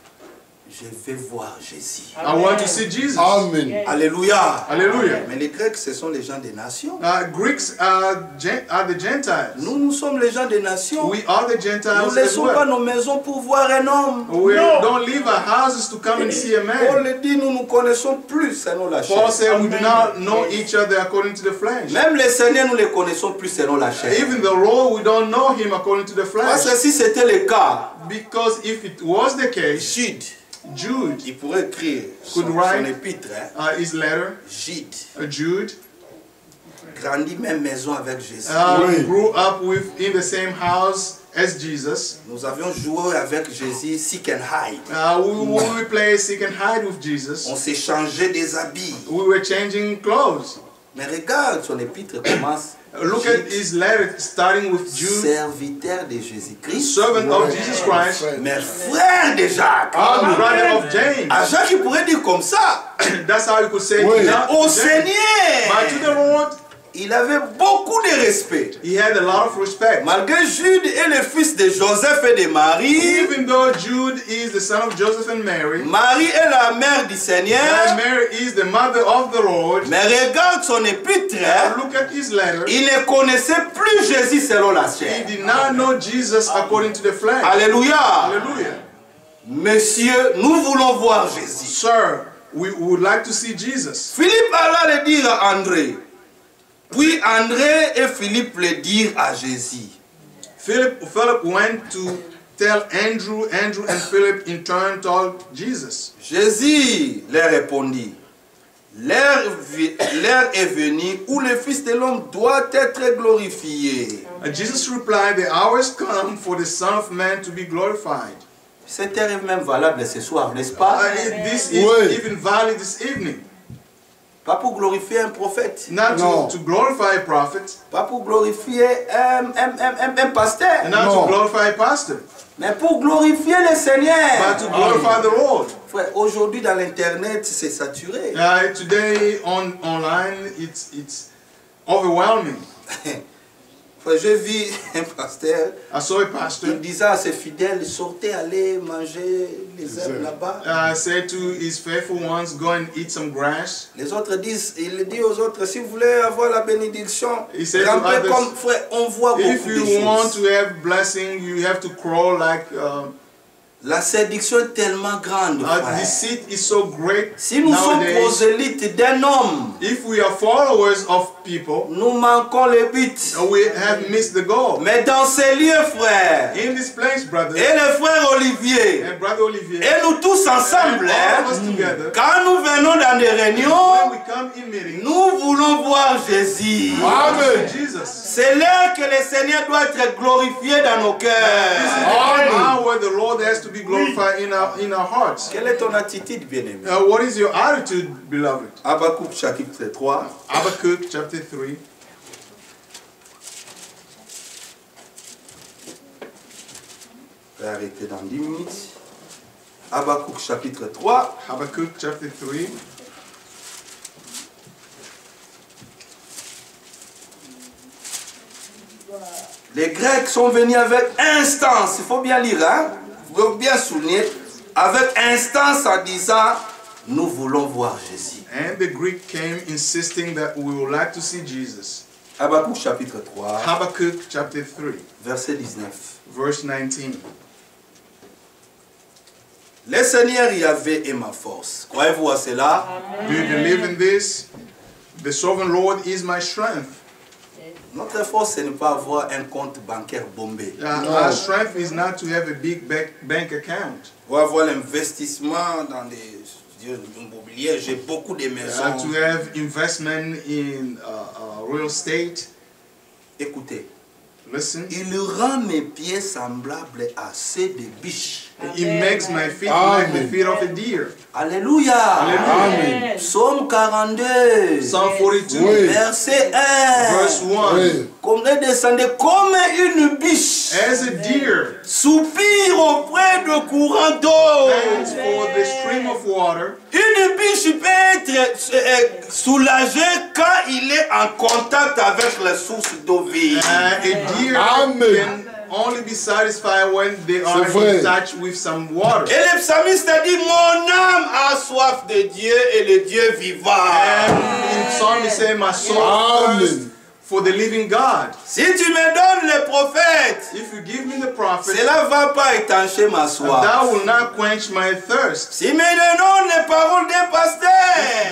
je vais voir Jésus. I want to see Jesus. Amen. Alléluia. Hallelujah. Mais les Grecs, ce sont les gens des nations. Greeks are the Gentiles. Nous sommes les gens des nations. We are the Gentiles. Nous ne laissons pas nos maisons pour voir un homme. We don't leave our houses to come and see a man. Paul le dit, nous nous connaissons plus selon la chair. Paul said we do not know each other according to the flesh. Même les Seigneurs, nous les connaissons plus selon la chair. Even the Lord, we don't know him according to the flesh. Parce que si c'était le cas, because if it was the case, Jude, il pourrait écrire son épître, his letter, Jude, grandit même maison avec Jésus. Grew up in the same house as Jesus. Nous avions joué avec Jésus seek and hide. We play seek and hide with Jesus. On s'est changé des habits. We were changing clothes. Mais regarde, son épître commence. Look at his letter starting with Jude, serviteur de Jésus-Christ, servant of Jesus Christ, mais frère de Jacques, brother of James. À Jacques, il pourrait dire comme ça. That's how you could say. Au Seigneur, but to the Lord, il avait beaucoup de respect. He had a lot of respect. Malgré Jude est le fils de Joseph et de Marie. Even though Jude is the son of Joseph and Mary. Marie est la mère du Seigneur. Mary is the mother of the Lord. Mais regarde son épître. Look at his letter. Il ne connaissait plus Jésus selon la chair. He did not know Jesus according to the flesh. Alléluia. Hallelujah. Monsieur, nous voulons voir Jésus. Sir, we would like to see Jesus. Philippe alla le dire à André. Puis André et Philippe le dirent à Jésus. Philip went to tell Andrew and Philip in turn told Jesus. Jésus leur répondit. l'heure est venue où le Fils de l'homme doit être glorifié. Jesus replied, the hour has come for the Son of Man to be glorified. Cette heure est même valable ce soir, n'est-ce pas? This is even valid this evening. Pas pour glorifier un prophète. Not to glorify a prophet. Pas pour glorifier un pasteur. Not to glorify a pastor. Mais pour glorifier le Seigneur. But to glorify the Lord. Frère, aujourd'hui dans l'internet, c'est saturé. Today online, it's overwhelming. Frère, je vis un pasteur. I saw a pastor. Il disait à ses fidèles, sortez, allez manger les herbes là-bas. Said to his faithful ones, go and eat some grass. Les autres disent, il dit aux autres, si vous voulez avoir la bénédiction, rampez comme frère, on voit beaucoup de choses. If you want to have blessing, you have to crawl like. La séduction est tellement grande, frère. Deceit is so great. Si nous sommes prosélytes d'un homme, if we are followers of people, nous manquons le but. We have missed the goal. Mais dans ces lieux, frère, in this place, brother, et le frère Olivier, and brother Olivier, et nous tous ensemble, quand nous venons dans des réunions, nous voulons voir Jésus. Amen. C'est là que le Seigneur doit être glorifié dans nos cœurs. The Lord has to be glorified in our hearts. Quelle est ton attitude, bien-aimé? What is your attitude, beloved? Habakkuk chapitre 3. Habakkuk chapter 3. Je vais arrêter dans 10 minutes. Habakkuk chapitre 3. Habakkuk chapter 3. Les Grecs sont venus avec instance, il faut bien lire, hein? Il faut bien souligner, avec instance en disant, nous voulons voir Jésus. And the Greek came insisting that we would like to see Jesus. Habakkuk chapitre 3. Habakkuk chapter 3. Verset 19. Verse 19. Le Seigneur Yahvé est ma force. Croyez-vous à cela? Do you believe in this? The sovereign Lord is my strength. Notre force, ce n'est pas avoir un compte bancaire bombé. Our strength is not to have a big bank account. Ou avoir l'investissement dans les immobiliers. J'ai beaucoup de maisons. To have investment in real estate. Écoutez. Listen. Il rend mes pieds semblables à ceux des biches. He makes my feet like the feet of a deer. Alléluia. Amen. Psaume 42. Psalm 42. Oui. Verset 1. Verse 1. Oui. Comme descendez comme une biche. As a deer. Soupire auprès de courant d'eau. Pants for the stream of water. Une biche peut être soulagée quand il est en contact avec la source d'eau vive. A deer can only be satisfied when they are in touch with some water. Et le psalmiste a dit, mon âme a soif de Dieu et le Dieu vivant. And in Psalm he said, my soul thirsts for the living God. Si tu me donnes le prophète, if you give me the prophet, cela va pas étancher ma soif. That will not quench my thirst. Si me donnes les paroles d'un pasteur,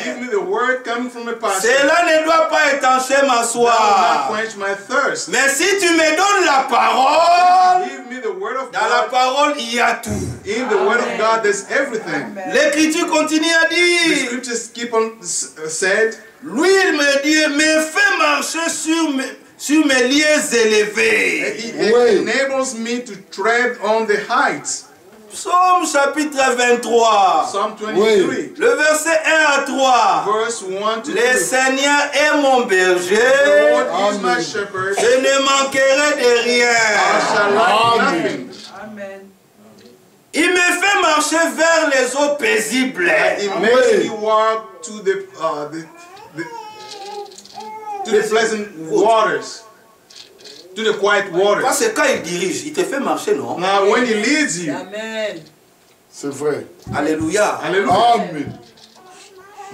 if you give me the word coming from a pastor, cela ne doit pas étancher ma soif. That will not quench my thirst. Mais si tu me donnes la parole, give me the word of dans God, la parole il y a tout. In the word of God there's everything. L'écriture continue à dire. The scriptures keep on said. Lui, il me dit, me fait marcher sur mes lieux élevés. It enables me to tread on the heights. Psaume chapitre 23. Psalm 23. Le verset 1 à 3. Verse 1 to 2. Le Seigneur est mon berger. The Lord is my shepherd. Je ne manquerai de rien. I shall lack nothing. Amen. Il me fait marcher vers les eaux paisibles. It makes me walk to the pleasant waters, to the quiet waters. Parce que quand il dirige, il te fait marcher, non? Now when he leads you, Amen. C'est vrai. Alléluia. Hallelujah. Amen.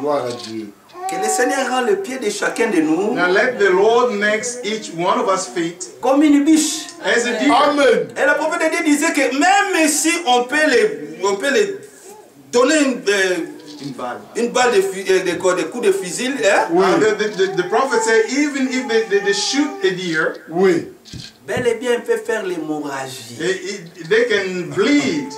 Gloire à Dieu. Que le Seigneur rend le pied de chacun de nous. Now let the Lord make each one of us feet comme une biche. As a deer. Amen. Et le prophète de Dieu disait que même si on peut les donner une balle de coups de fusil, hein? Oui. The prophet said even if they shoot a deer, oui. Bel et bien, il peut faire l'hémorragie. They can bleed.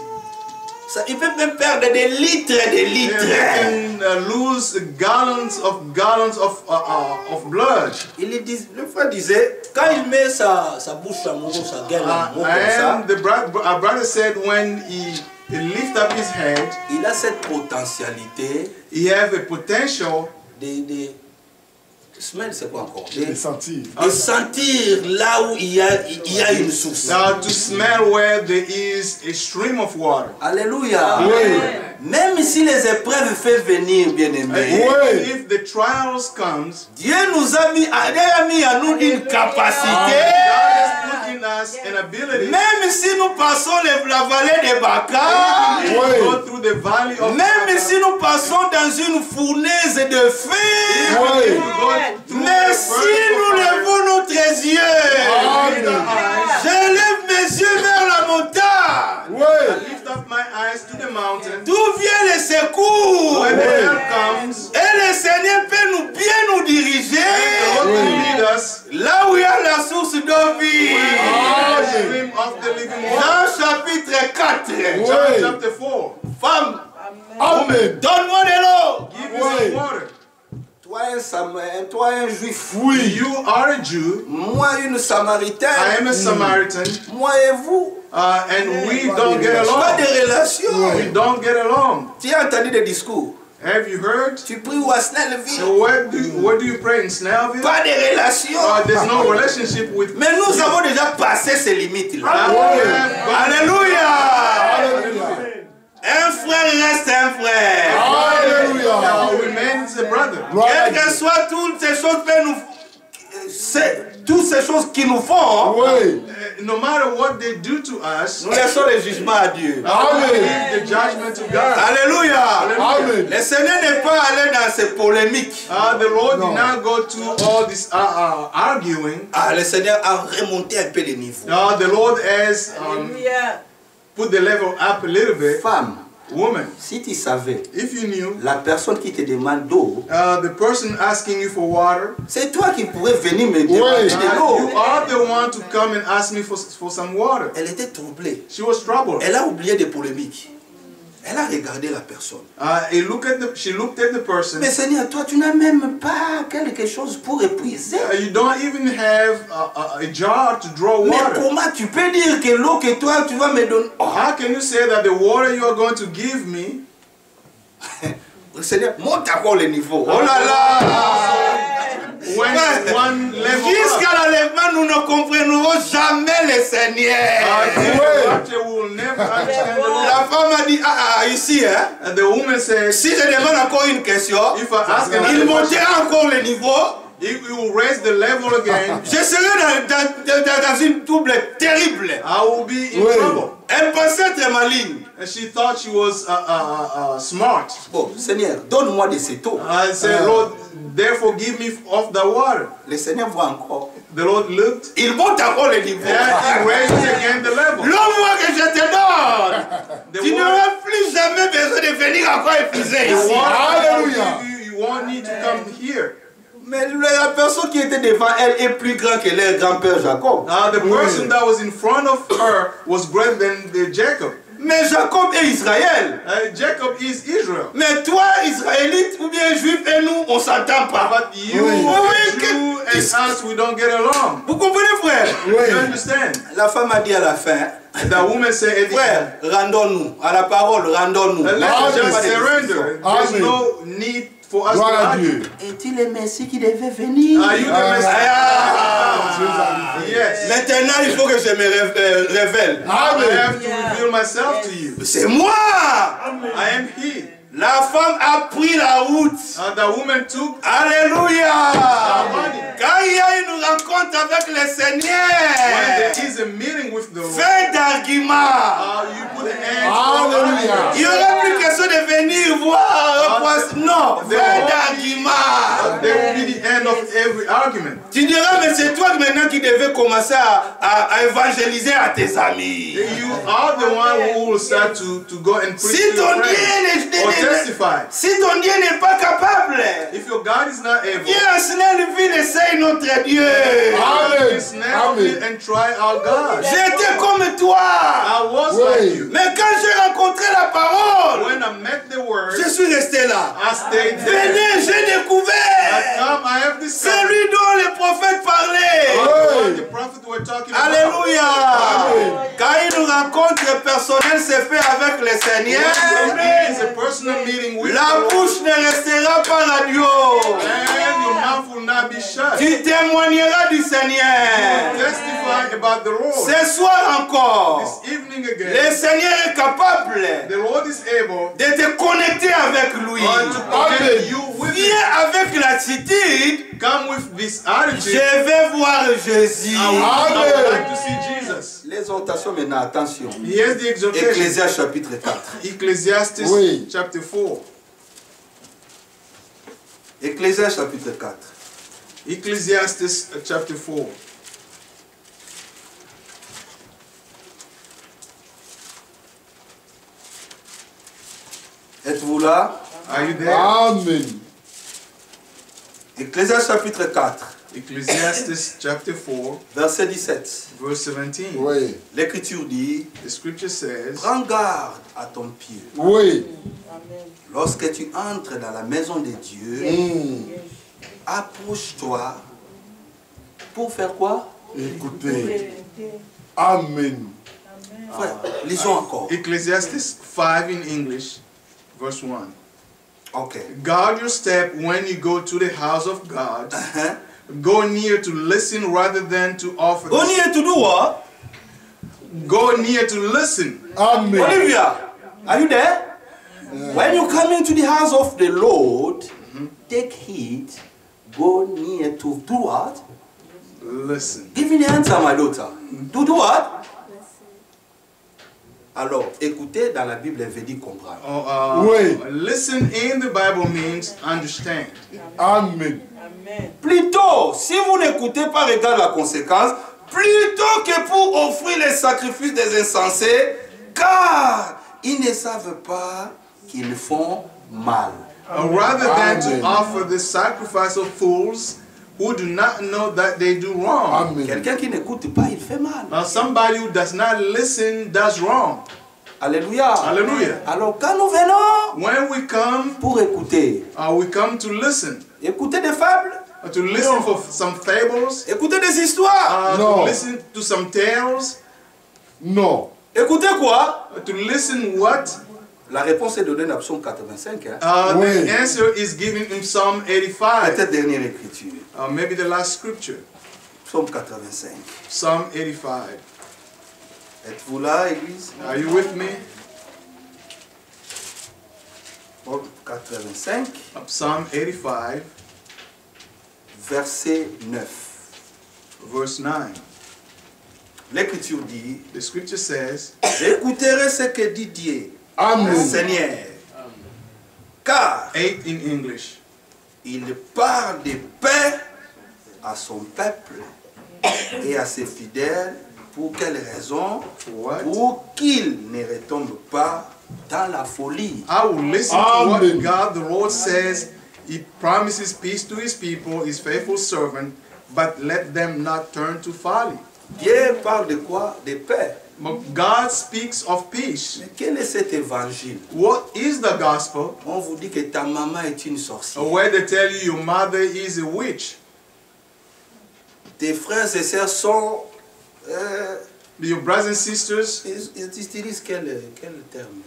Il peut même perdre des litres et des litres. He can lose gallons of blood. Le frère disait, quand il met sa bouche à mot, sa gueule à mot comme ça, our brother said when he lift up his head, il a cette potentialité. He have a potential. Smell, c'est quoi encore? De sentir. De sentir là où il y a une source. To smell where there is a stream of water. Alléluia. Oui. Même si les épreuves fait venir, bien aimé. If the trials comes, Dieu nous a mis à nous une capacité. Même si nous passons la vallée de Baca, même si nous passons dans une fournaise de feu, mais si nous levons notre yeux, je lève mes yeux vers la montagne. D'où vient le secours? Et le Seigneur peut bien nous diriger là où il y a la source d'eau vive. Jean chapitre 4. John chapter 4. Femme, Amen. Donne-moi de l'eau. Give me some water. Toi un juif. Oui. You are a Jew. Moi une samaritaine. I am a Samaritan. Moi et vous. And we don't get along. Pas de relation. We don't get along. Tu as entendu des discours? Have you heard? Tu pries où à Snellville? So where do you pray in Snellville? Pas de relation. There's no relationship with. Mais nous avons déjà passé ces limites là. Alléluia. Un frère reste un frère. Alléluia. We man is a brother. Quelles que soient toutes ces choses que nous, toutes ces choses qui nous font, no matter what they do to us, nous laissons le jugement à Dieu. Amen. The judgment to God. Alléluia. Amen. Le Seigneur n'est pas allé dans ces polémiques. The Lord did not go to all this arguing. Le Seigneur a remonté un peu le niveau. The Lord has put the level up a little bit. Femme, woman, si tu savais, if you knew, la personne qui te demande d'eau, the person asking you for water, c'est toi qui pourrais venir me demander de l'eau. You are the one to come and ask me for some water. Elle était troublée. She was troubled. Elle a oublié des polémiques. Elle a regardé la personne. She looked at the person. Mais Seigneur, toi, tu n'as même pas quelque chose pour épuiser. You don't even have a jar to draw water. Mais comment tu peux dire que l'eau que toi, tu vas me donner? How can you say that the water you are going to give me? Seigneur, monte encore le niveau. Oh là là! Jusqu'à l'enlèvement, nous ne comprendrons jamais le Seigneur. La femme a dit, ici, hein? The woman said, si je demande encore une question, il montera encore le niveau. If you will raise the level again, je serai dans une double terrible. I will be in trouble. Elle pensait être maligne. And she thought she was smart. Bon, Seigneur, donne-moi de cette eau. I said, Lord, therefore give me of the water. Le Seigneur voit encore. The Lord looked. Il monte encore le niveau. And he raised again the level. L'eau que je te donne, tu n'auras plus jamais besoin de venir encore épuiser ici. Hallelujah. You won't need to come here. Mais la personne qui était devant elle est plus grande que leur grand-père Jacob. The person that was in front of her was greater than Jacob. Mais Jacob est Israël. Jacob is Israel. Mais toi, Israélite ou bien juif, et nous, on s'entend pas. But you, Jew and us, we don't get along. Vous comprenez, frère? You understand? La femme a dit à la fin. The woman said, frère, rendons-nous. À la parole, rendons-nous. Let's just surrender. There's no need for us to argue. Est-il le Messie qui devait venir? Are you the Messiah? Yes. Maintenant, il faut que je me révèle. I have to reveal myself to you. C'est moi. I am he. La femme a pris la route. The woman took. Alléluia. Quand il y a une rencontre avec le Seigneur, when there is a meeting with the Lord, fin d'argument. You put an end. Il n'y aura plus question de venir voir. Non, fin d'argument. There will be the end of every argument. Tu diras, mais c'est toi maintenant qui devais commencer à évangéliser à tes amis. You are the one who will start to go and preach to your friends or testify. Si ton Dieu n'est pas capable, if your God is not able, viens à Snellville, essaye notre Dieu. Amen. And try our God. J'étais comme toi. I was like you. Mais quand j'ai rencontré la parole, when I met the word, je suis resté là. I stayed there. Venez, j'ai découvert. C'est lui dont les prophètes parlaient. The prophet were talking about. Alléluia. Quand une rencontre personnelle se fait avec le Seigneur, la bouche ne restera pas radio. Tu témoigneras du Seigneur. Ce soir encore, le Seigneur est capable de te connecter avec lui. Viens avec l'attitude. Je vais voir Jésus. L'exhortation maintenant, attention. Ecclésiaste chapitre 4. Ecclesiastes chapter 4. Ecclésiaste chapitre 4. Ecclesiastes chapter 4. Êtes-vous là? Are you there? Amen. Ecclésiaste chapitre 4. Ecclesiastes chapter 4. Verset 17. Verse 17. Oui. L'Écriture dit, the scripture says, prends garde à ton pied. Oui. Lorsque tu entres dans la maison de Dieu, approche-toi pour faire quoi? Écoutez. Amen. Frère, lisons encore. Ecclesiastes 5 in English, verse 1. Okay. Guard your step when you go to the house of God. Go near to listen rather than to offer. Go near to do what? Go near to listen. Amen. Olivia, are you there? When you come into the house of the Lord, take heed. Go near to do what? Listen. Give me the answer, my daughter. To do what? Alors, écouter dans la Bible veut dire comprendre. Oui. Listen in the Bible means understand. Amen. Plutôt, si vous n'écoutez pas, regarde la conséquence, plutôt que pour offrir les sacrifices des insensés, car ils ne savent pas qu'ils font mal. Rather than to offer the sacrifice of fools who do not know that they do wrong. Quelqu'un qui n'écoute pas, il fait mal. Now somebody who does not listen does wrong. Alléluia. Hallelujah. Alors quand nous venons when we come pour écouter, we come to listen. Écouter des fables. To listen for some fables. Écouter des histoires. To listen to some tales. Non. Écouter quoi? To listen what? La réponse est donnée dans Psaume 85. Hein? The answer is given in Psalm 85. Peut-être dernière écriture. Maybe the last scripture. Psaume 85. Psalm 85. Êtes-vous là, Église? Are you with me? Psaume 85. Psalm 85. Verset 9. Verse 9. L'Écriture dit, the scripture says, j'écouterai ce que dit Dieu, Seigneur. Car, 8 in English, il parle de paix à son peuple et à ses fidèles. Pour quelle raison? Pour qu'ils ne retombent pas dans la folie. I will listen to what God the Lord says. He promises peace to his people, his faithful servant, but let them not turn to folly. Dieu parle de quoi? De paix. But God speaks of peace. Mais quel est cet évangile? What is the gospel? On vous dit que ta maman est une sorcière. Where they tell you your mother is a witch. Tes frères et sœurs sont... your brothers and sisters... Ils utilisent quel terme?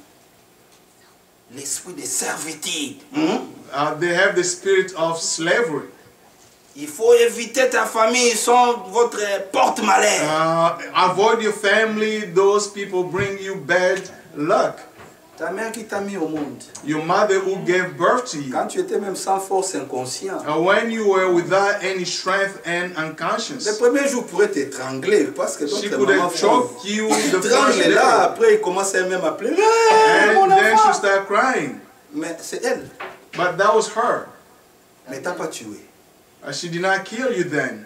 L'esprit de servitude. They have the spirit of slavery. Il faut éviter ta famille, ils sont votre porte-malheur. Avoid your family, those people bring you bad luck. Ta mère qui t'a mis au monde. Your mother who gave birth to you. Quand tu étais même sans force, inconscient. When you were without any strength and unconscious. Le premier jour pourrait t'étrangler parce que she could have choked you the first day. Là, après il commençait même à pleurer. And then she started crying. Mais c'est elle. But that was her. Mais t'as pas tué. She did not kill you then.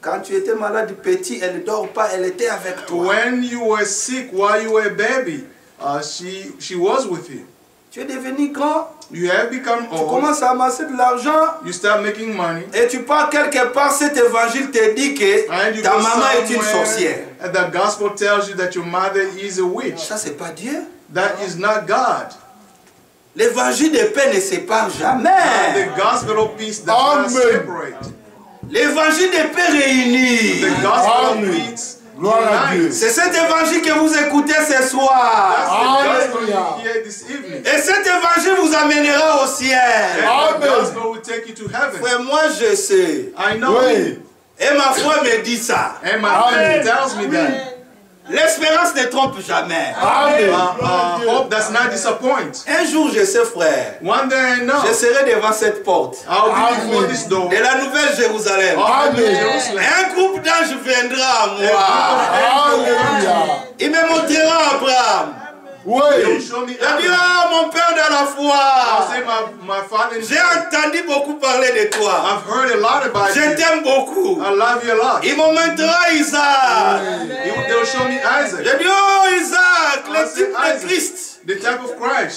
Quand tu étais malade petit, elle ne dort pas, elle était avec toi. When you were sick while you were a baby, she was with you. Tu es devenu grand. You have become old. Tu commences à amasser de l'argent. You start making money. Et tu pars quelque part, cet évangile te dit que ta maman est une sorcière. And the gospel tells you that your mother is a witch. Ça, c'est pas Dieu. That is not God. L'évangile de paix ne sépare jamais. The gospel of peace does not separate. L'évangile de paix réunit. The gospel of peace. C'est cet évangile que vous écoutez ce soir. Et cet évangile vous amènera au ciel. Frère, moi je sais. Et ma foi me dit ça. L'espérance ne trompe jamais. Hope does not disappoint. Un jour, je sais, frère, one day I know, je serai devant cette porte de la Nouvelle Jérusalem. Un groupe d'anges viendra à moi. Il me montrera Abraham. Oui. Il dit, ah, mon père dans la foi, j'ai entendu beaucoup parler de toi. Je t'aime beaucoup. Il me montrera Isaac. J'ai dit, oh Isaac, le type de Christ.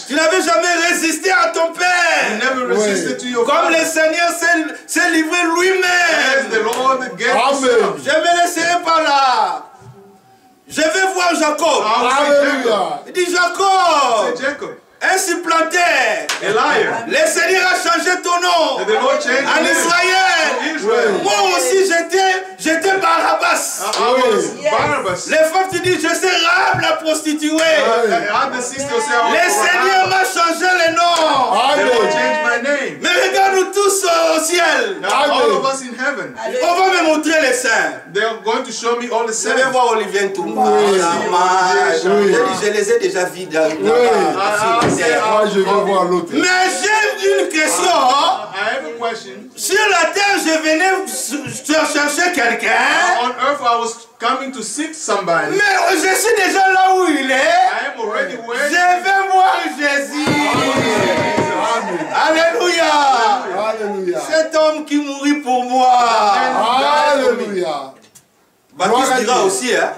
Tu n'avais jamais résisté à ton père. Comme le Seigneur s'est livré lui-même. Je me laisserai par là. Je vais voir Jacob. Il dit Jacob. Un supplanteur. Le Seigneur a changé ton nom en Israël. Moi aussi j'étais Barabbas. Les femmes te disent je sais Rahab la prostituée. Le Seigneur m'a changé le nom. Mais regarde-nous tous au ciel. On va me montrer les saints. Je vais voir Olivier Toumba. Je les ai déjà vus dans je vais voir l'autre. Mais j'ai une question. Sur la terre, je venais chercher quelqu'un. Mais je suis déjà là où il est. Je vais voir Jésus. Alléluia. Cet homme qui mourit pour moi. Alléluia. Baptiste dira aussi, hein?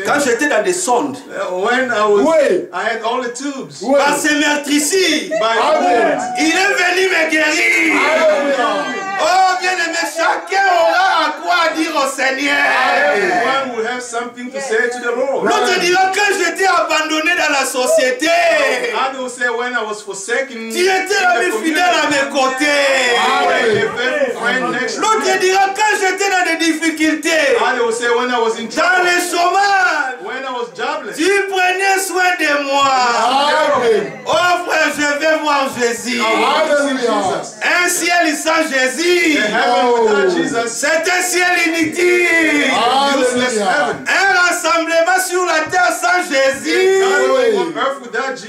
Quand j'étais dans des sondes, par ces meurtrisseurs, il est venu me guérir. Oh bien-aimé, chacun aura à quoi dire au Seigneur. L'autre dira quand j'étais abandonné dans la société, tu étais l'ami fidèle à mes côtés. L'autre dira quand j'étais dans des difficultés, dans le chômage, tu prenais soin de moi. Oh frère, je vais voir Jésus. Un ciel sans Jésus, c'est un ciel inutile. Un rassemblement sur la terre sans Jésus,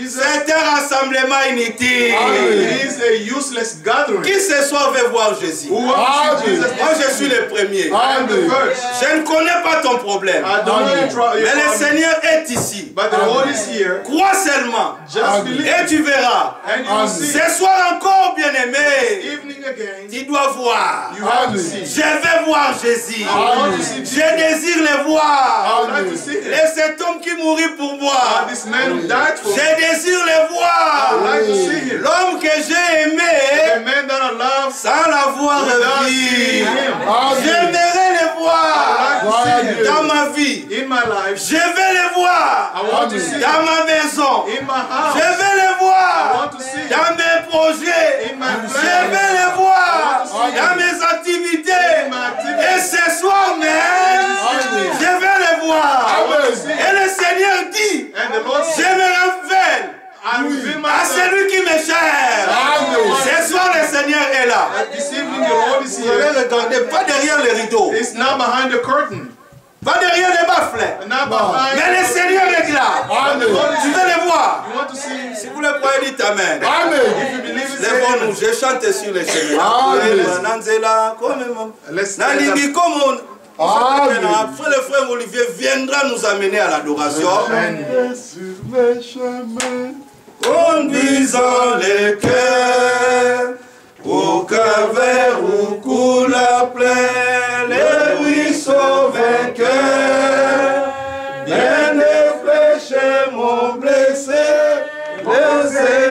c'est un rassemblement inutile. Qui ce soir veut voir Jésus? Moi je suis le premier. Je ne connais pas ton problème. Mais le Seigneur est ici. Crois seulement. Et tu verras. Ce soir encore, bien-aimé, tu dois voir. Je vais voir Jésus. Je désire le voir. Et cet homme qui mourit pour moi, je désire le voir. L'homme que j'ai aimé sans l'avoir vu. J'aimerais le voir dans ma vie. Je vais le voir dans ma maison. Je vais le voir dans mes projets. Je vais le voir dans mes activités. Et ce soir même, je vais le voir. Et le Seigneur dit, je me révèle à celui qui me cherche. Ce soir, le Seigneur est là. Vous allez regarder, pas derrière les rideaux. Pas derrière les baffles. Mais le Seigneur est là. Tu veux le voir. Si vous le croyez, dites Amen. Lèvons-nous, je chante sur les chemins. Après le frère Olivier viendra nous amener à l'adoration. Sur les chemins, conduisant les cœurs au Calvaire. sous la plaine.